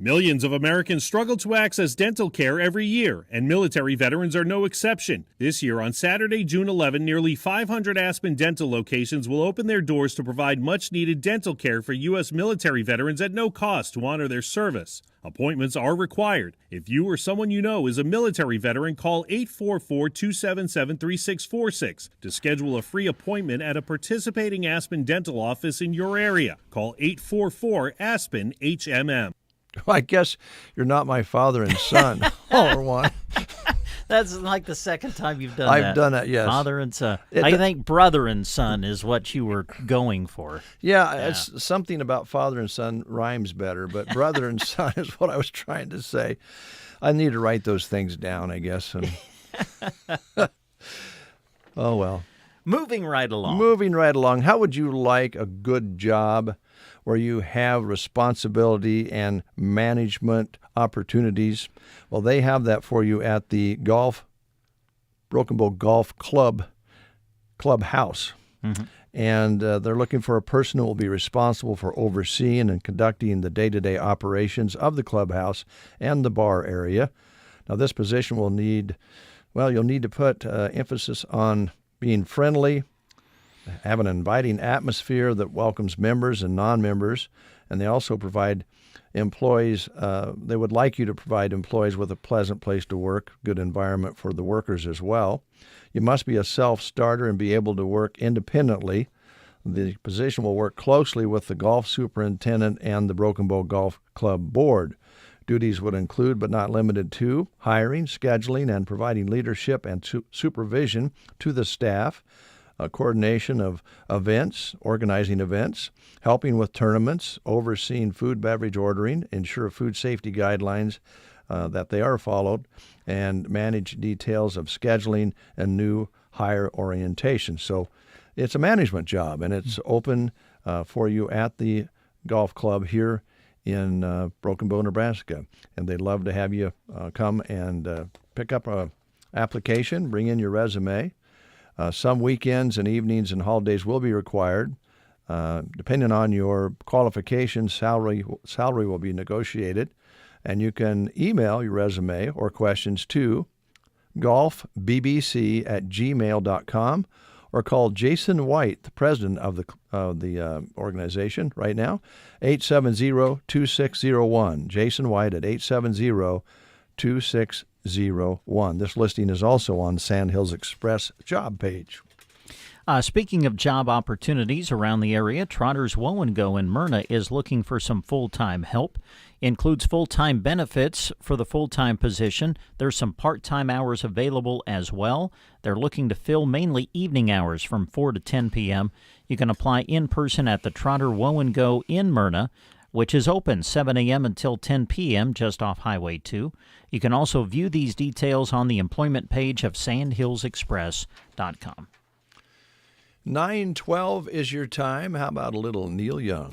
Millions of Americans struggle to access dental care every year, and military veterans are no exception. This year, on Saturday, June 11, nearly 500 Aspen dental locations will open their doors to provide much-needed dental care for U.S. military veterans at no cost to honor their service. Appointments are required. If you or someone you know is a military veteran, call 844-277-3646 to schedule a free appointment at a participating Aspen dental office in your area. Call 844-ASPEN-HMM. I guess you're not my father and son all in one. That's like the second time you've done that. I've done that, yes. Father and son. I think brother and son is what you were going for. Yeah, it's something about father and son rhymes better, but brother and son is what I was trying to say. I need to write those things down, I guess. And oh, well. Moving right along. How would you like a good job where you have responsibility and management opportunities? Well, they have that for you at the Broken Bow Golf Clubhouse. Mm-hmm. And they're looking for a person who will be responsible for overseeing and conducting the day-to-day operations of the clubhouse and the bar area. Now, this position you'll need to put emphasis on being friendly, have an inviting atmosphere that welcomes members and non-members, and they also provide employees, they would like you to provide employees with a pleasant place to work, good environment for the workers as well. You must be a self-starter and be able to work independently. The position will work closely with the golf superintendent and the Broken Bow Golf Club board. Duties would include, but not limited to, hiring, scheduling, and providing leadership and supervision to the staff, coordination of events, organizing events, helping with tournaments, overseeing food, beverage ordering, ensure food safety guidelines that they are followed, and manage details of scheduling and new hire orientation. So it's a management job, and it's open for you at the golf club here in Broken Bow, Nebraska. And they'd love to have you come and pick up an application, bring in your resume. Some weekends and evenings and holidays will be required. Depending on your qualifications, salary will be negotiated. And you can email your resume or questions to golfbbc@gmail.com or call Jason White, the president of the organization right now, 870-2601. Jason White at 870-2601. This listing is also on Sandhills Express job page. Speaking of job opportunities around the area, Trotters Woe and Go in Myrna is looking for some full-time help. Includes full-time benefits for the full-time position. There's some part-time hours available as well. They're looking to fill mainly evening hours from 4 to 10 p.m. You can apply in person at the Trotter Woe and Go in Myrna, which is open 7 a.m. until 10 p.m. just off Highway 2. You can also view these details on the employment page of sandhillsexpress.com. 9:12 is your time. How about a little Neil Young?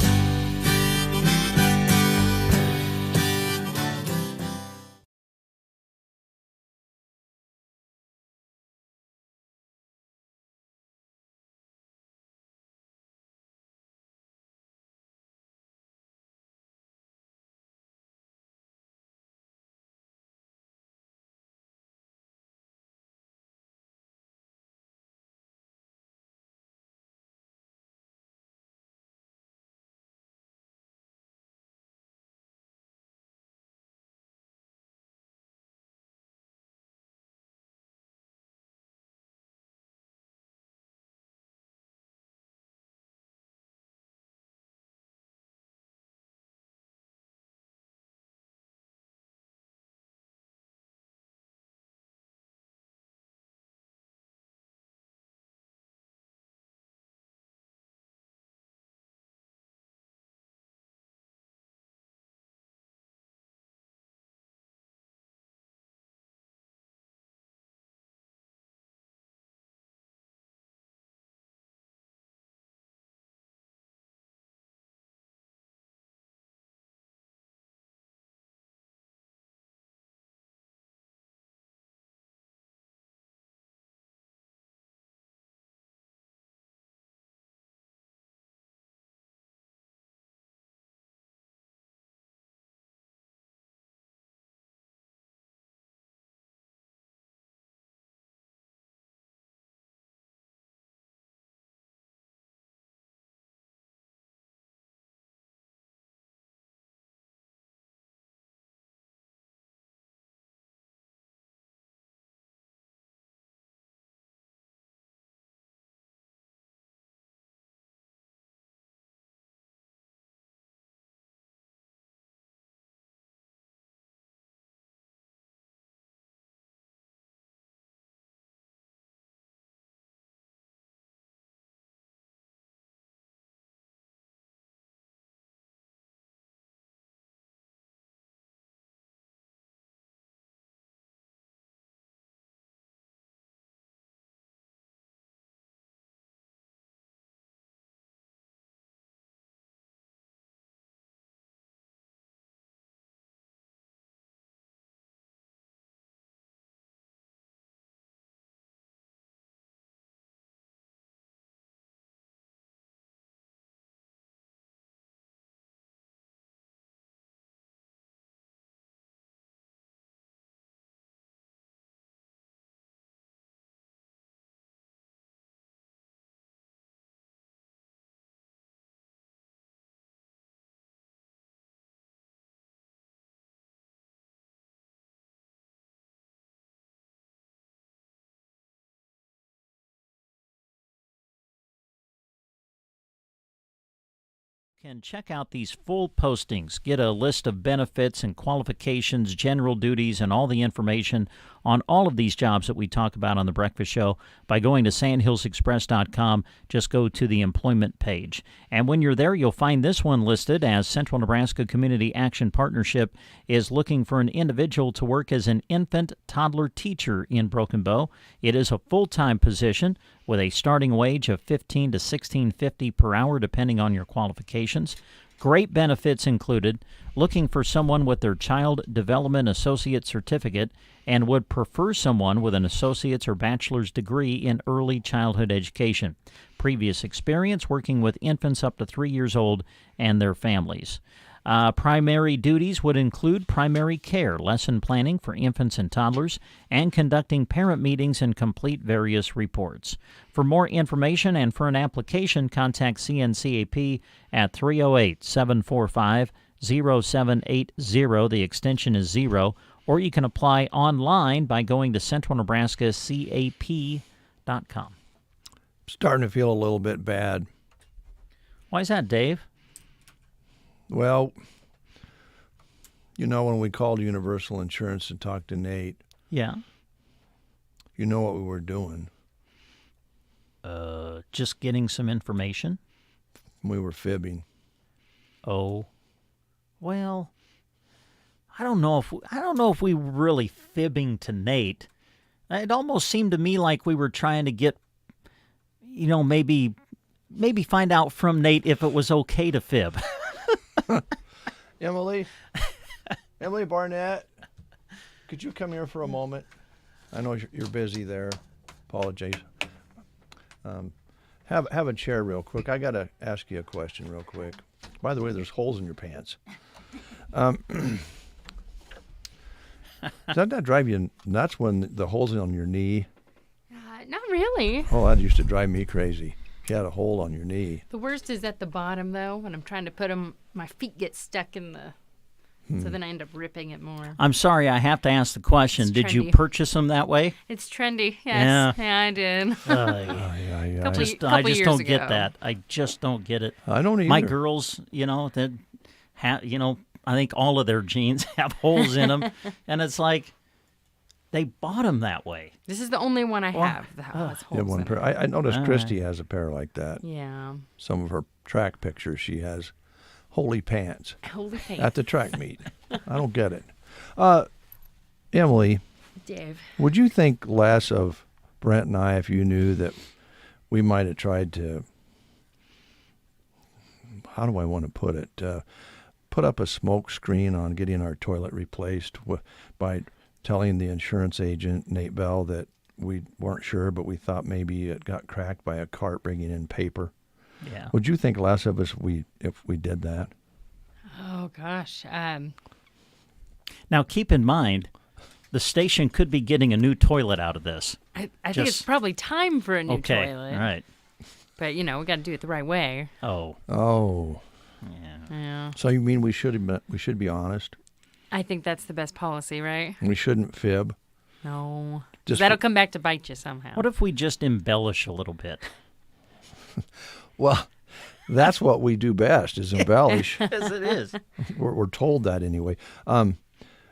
Can check out these full postings, get a list of benefits and qualifications, general duties, and all the information on all of these jobs that we talk about on The Breakfast Show by going to sandhillsexpress.com. Just go to the employment page. And when you're there, you'll find this one listed as Central Nebraska Community Action Partnership is looking for an individual to work as an infant toddler teacher in Broken Bow. It is a full-time position with a starting wage of $15 to $16.50 per hour, depending on your qualifications. Great benefits included. Looking for someone with their Child Development Associate Certificate and would prefer someone with an associate's or bachelor's degree in early childhood education. Previous experience working with infants up to 3 years old and their families. Primary duties would include primary care, lesson planning for infants and toddlers, and conducting parent meetings and complete various reports. For more information and for an application, contact CNCAP at 308-745-0780. The extension is 0. Or you can apply online by going to centralnebraskacap.com. starting to feel a little bit bad. Why is that, Dave? Well, when we called Universal Insurance and talked to Nate. Yeah. You know what we were doing. Just getting some information. We were fibbing. Oh. Well, I don't know if we were really fibbing to Nate. It almost seemed to me like we were trying to get, maybe find out from Nate if it was okay to fib. Emily Barnett, could you come here for a moment? I know you're busy there. Apologize. Have a chair real quick. I got to ask you a question real quick. By the way, there's holes in your pants. Doesn't that drive you nuts when the holes on your knee? Not really. Oh, that used to drive me crazy. You had a hole on your knee. The worst is at the bottom, though, when I'm trying to put them, my feet get stuck in the... So then I end up ripping it more. I'm sorry, I have to ask the question. Did you purchase them that way? It's trendy, yes. Yeah, I did. I just don't get that. I just don't get it. I don't either. My girls, that I think all of their jeans have holes in them, and it's like they bought them that way. This is the only one I have that has holes in it. I noticed Christy has a pair like that. Yeah. Some of her track pictures, she has holy pants. Holy pants. At the track meet. I don't get it. Emily. Dave. Would you think less of Brent and I if you knew that we might have tried to, how do I want to put it, put up a smoke screen on getting our toilet replaced by telling the insurance agent, Nate Bell, that we weren't sure, but we thought maybe it got cracked by a cart bringing in paper? Yeah. Would you think less of us if we did that? Oh, gosh. Now, keep in mind, the station could be getting a new toilet out of this. I think it's probably time for a new toilet. All right. But, we got to do it the right way. Oh. Yeah. So you mean we should be honest? I think that's the best policy, right? We shouldn't fib? No. That'll come back to bite you somehow. What if we just embellish a little bit? Well, that's what we do best, is embellish. Yes, it is. We're told that anyway.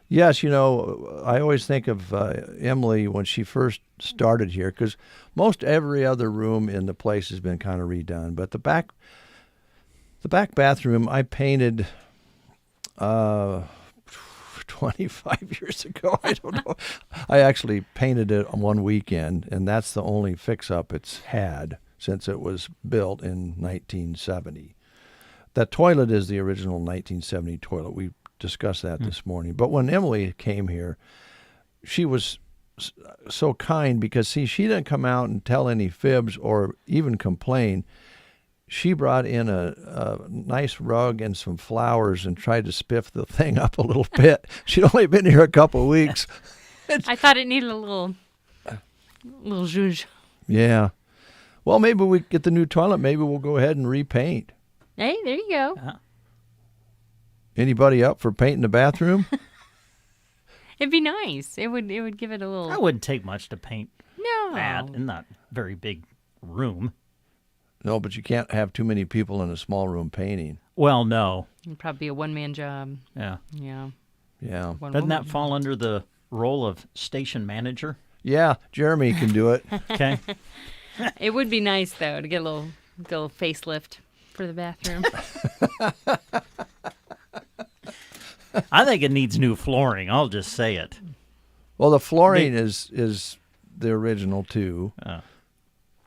Yes, I always think of Emily when she first started here, because most every other room in the place has been kind of redone. But the back bathroom I painted 25 years ago. I don't know. I actually painted it on one weekend, and that's the only fix-up it's had since it was built in 1970. That toilet is the original 1970 toilet. We discussed that this morning. But when Emily came here, she was so kind because, see, she didn't come out and tell any fibs or even complain. She brought in a nice rug and some flowers and tried to spiff the thing up a little bit. She'd only been here a couple of weeks. I thought it needed a little zhuzh. Yeah. Well, maybe we get the new toilet. Maybe we'll go ahead and repaint. Hey, there you go. Anybody up for painting the bathroom? It'd be nice. It would give it a little... That wouldn't take much to paint No. that in that very big room. No, but you can't have too many people in a small room painting. Well, no. It'd probably be a one-man job. Yeah. Yeah. Yeah. Doesn't that fall under the role of station manager? Yeah, Jeremy can do it. Okay. It would be nice, though, to get a little facelift for the bathroom. I think it needs new flooring. I'll just say it. Well, the flooring is the original, too.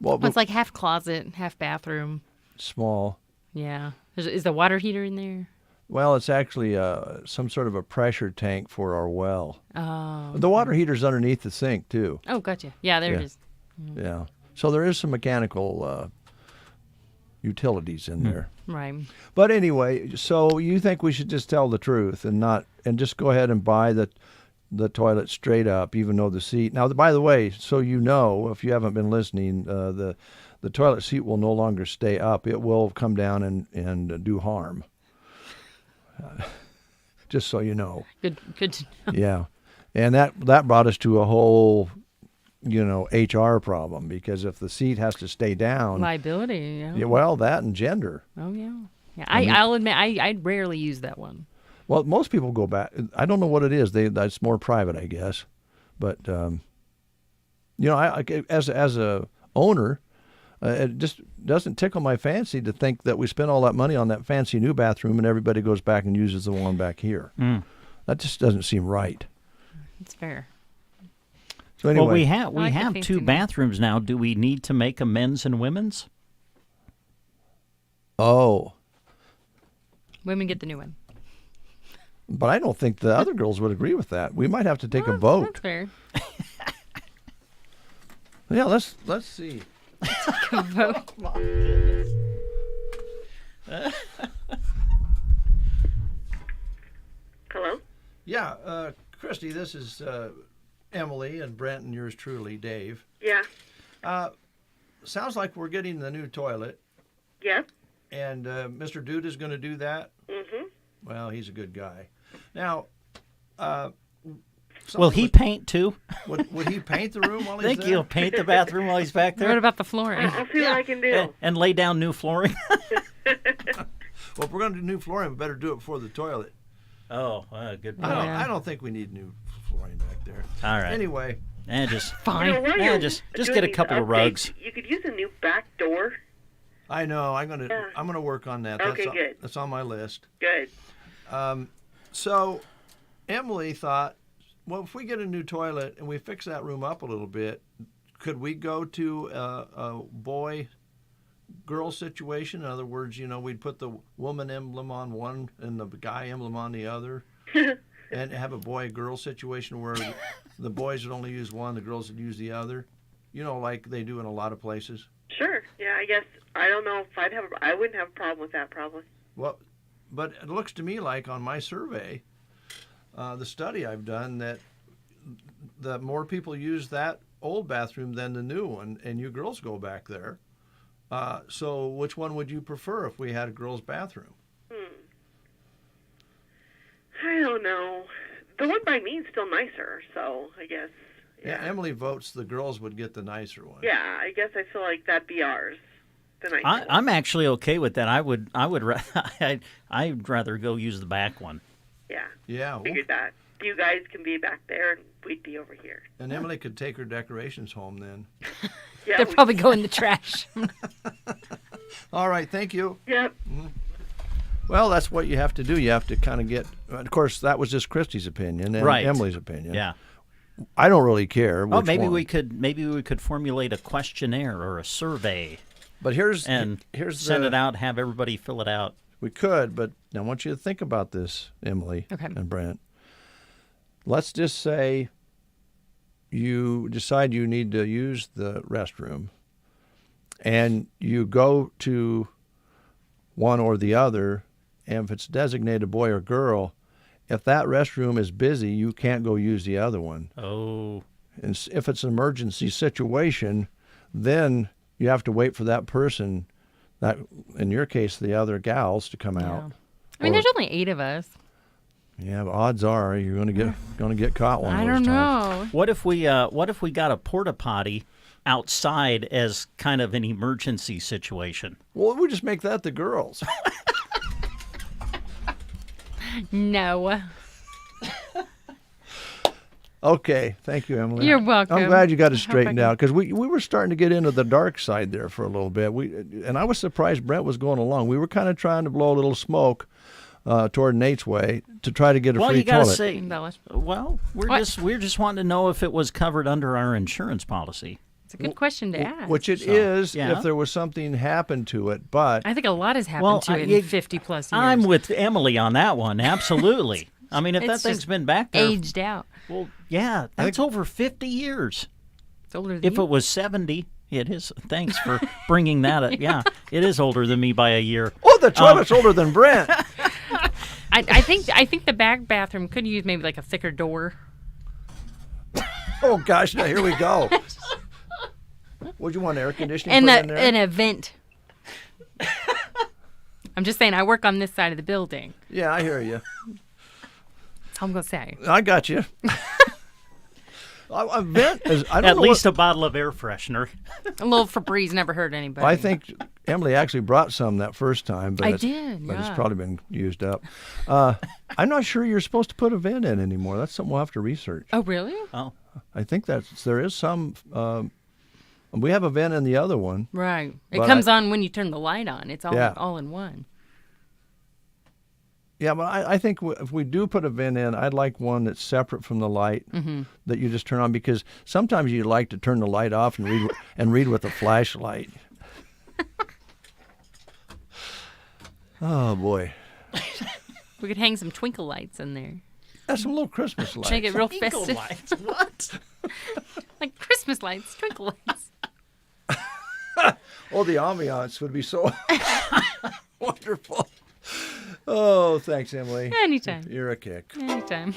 Well, it's like half closet, half bathroom. Small. Yeah. Is the water heater in there? Well, it's actually some sort of a pressure tank for our well. Oh. The water heater's underneath the sink, too. Oh, gotcha. Yeah, there it is. Yeah. So there is some mechanical utilities in there. Right. But anyway, so you think we should just tell the truth and just go ahead and buy the toilet straight up, even though the seat. Now, by the way, so you know, if you haven't been listening, the toilet seat will no longer stay up. It will come down and do harm. Just so you know. Good to know. Yeah. And that brought us to a whole HR problem, because if the seat has to stay down, liability. Yeah. Well, that and gender. Oh yeah. Yeah. I'll admit I rarely use that one. Well, most people go back. I don't know what it is. That's more private, I guess. But I as a owner, it just doesn't tickle my fancy to think that we spend all that money on that fancy new bathroom and everybody goes back and uses the one back here. That just doesn't seem right. It's fair. So anyway, well, we have two bathrooms now. Do we need to make a men's and women's? Oh. Women get the new one. But I don't think the other girls would agree with that. We might have to take a vote. That's fair. Yeah, let's see. Take a vote. Hello? Yeah, Christy, this is Emily and Brent and yours truly, Dave. Yeah. Sounds like we're getting the new toilet. Yep. And Mr. Dude is going to do that? Mm-hmm. Well, he's a good guy. Now, will he paint too? Would he paint the room while he's Think there? he'll paint the bathroom while he's back there? What about the flooring? I'll see what I can do. And lay down new flooring? Well, if we're going to do new flooring, we better do it before the toilet. Oh, good point. I don't think we need new flooring back there. All right. Anyway. Just fine. Just get a couple of rugs. You could use a new back door. I know. I'm gonna work on that. Okay, good. That's on my list. Good. So Emily thought, well, if we get a new toilet and we fix that room up a little bit, could we go to a boy-girl situation? In other words, we'd put the woman emblem on one and the guy emblem on the other, and have a boy-girl situation where the boys would only use one, the girls would use the other, like they do in a lot of places. Sure. Yeah, I guess. I don't know if I wouldn't have a problem with that, probably. Well, but it looks to me like on my survey, the study I've done, that the more people use that old bathroom than the new one, and you girls go back there. So which one would you prefer if we had a girls' bathroom? I don't know. The one by me is still nicer, so I guess. Yeah, Emily votes the girls would get the nicer one. Yeah, I guess I feel like that'd be ours. I'm actually okay with that. I'd rather go use the back one. Yeah. Yeah. Figured that. You guys can be back there, and we'd be over here. And Emily could take her decorations home then. Yeah, they'll probably go in the trash. All right. Thank you. Yep. Mm-hmm. Well, that's what you have to do. You have to kind of get. Of course, that was just Christy's opinion and right. Emily's opinion. Yeah. I don't really care. Oh, maybe we could formulate a questionnaire or a survey. But here's send it out, have everybody fill it out. We could, but I want you to think about this, Emily and Brent. Let's just say you decide you need to use the restroom, and you go to one or the other, and if it's designated boy or girl, if that restroom is busy, you can't go use the other one. Oh. And if it's an emergency situation, then you have to wait for that person, that in your case, the other gals, to come out. I mean, there's only 8 of us. Yeah, but odds are you're going to get caught one of those times. I don't know. What if we got a porta potty outside as kind of an emergency situation? Well, we just make that the girls. No. Okay, thank you, Emily. You're welcome. I'm glad you got it straightened out, because we were starting to get into the dark side there for a little bit. And I was surprised Brent was going along. We were kind of trying to blow a little smoke toward Nate's way to try to get a free toilet. Well, you got to say, we're just wanting to know if it was covered under our insurance policy. It's a good question to ask. Which it is, if there was something happened to it, but I think a lot has happened to it in 50 plus years. I'm with Emily on that one, absolutely. I mean, if that thing's been back there, aged out. Well, yeah, that's over 50 years. It's older than If you. it was 70, it is. Thanks for bringing that up. Yeah, it is older than me by a year. Oh, the toilet's older than Brent. I think the back bathroom could use maybe like a thicker door. Oh gosh, now here we go. Would you want air conditioning put in there? And a vent. I'm just saying, I work on this side of the building. Yeah, I hear you. That's all I'm going to say. I got you. A vent is, I don't At know least what, a bottle of air freshener. A little Febreze never hurt anybody. I think Emily actually brought some that first time, but I it's, did, but it's yeah. probably been used up. I'm not sure you're supposed to put a vent in anymore. That's something we'll have to research. Oh, really? Oh. I think there is some. We have a vent in the other one. Right. It but comes on when you turn the light on. It's all Yeah. all in one. Yeah, but I think if we do put a vent in, I'd like one that's separate from the light that you just turn on, because sometimes you like to turn the light off and read with a flashlight. Oh boy. We could hang some twinkle lights in there. That's some little Christmas lights. Make it real Twinkle festive. lights? What? Like Christmas lights, twinkle lights. Oh, the ambiance would be so wonderful. Oh, thanks, Emily. Anytime. You're a kick. Anytime.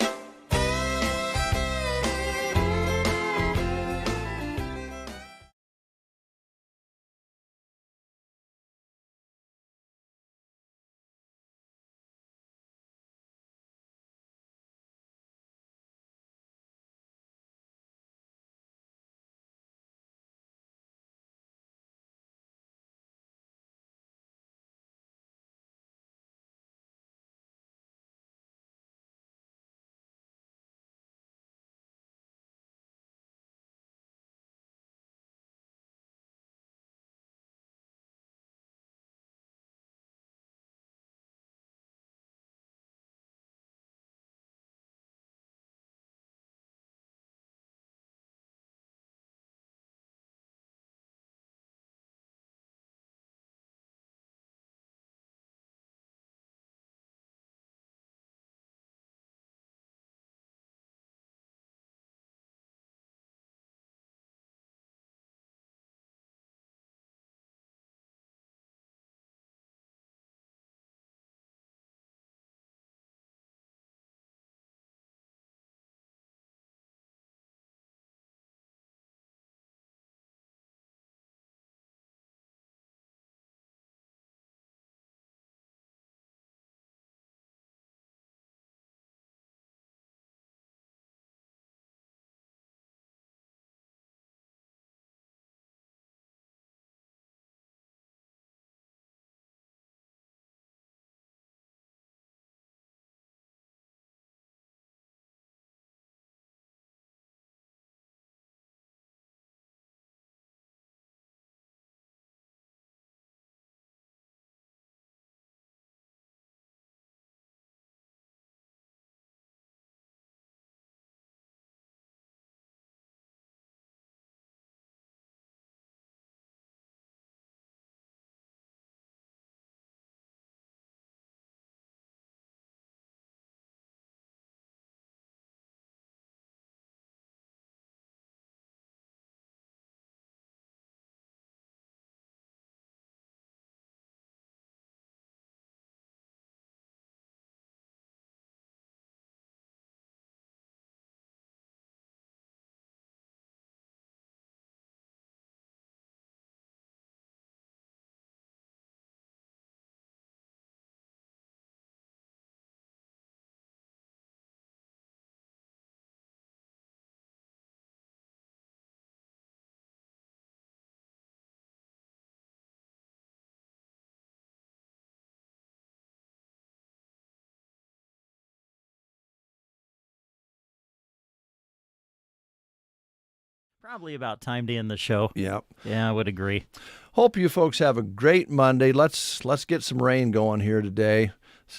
Probably about time to end the show. Yep. Yeah, I would agree. Hope you folks have a great Monday. Let's get some rain going here today.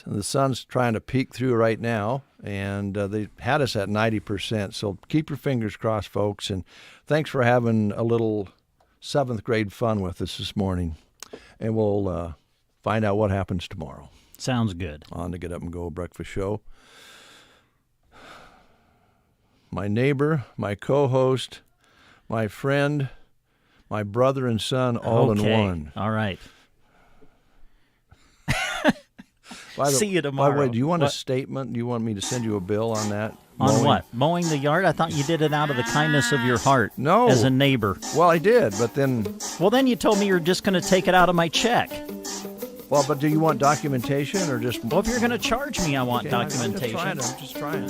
The sun's trying to peek through right now, and they had us at 90%. So keep your fingers crossed, folks. And thanks for having a little 7th grade fun with us this morning. And we'll find out what happens tomorrow. Sounds good. On the Get Up and Go Breakfast Show. My neighbor, my co-host, my friend, my brother and son, all in one. All right. By See you tomorrow. By the way, do you want a What? statement? Do you want me to send you a bill on that? On Mowing? what? Mowing the yard? I thought you did it out of the kindness of your heart. No. As a neighbor. Well, I did, but then... Well, then you told me you were just going to take it out of my check. Well, but do you want documentation or just... Well, if you're going to charge me, I want Okay, documentation. I'm just trying.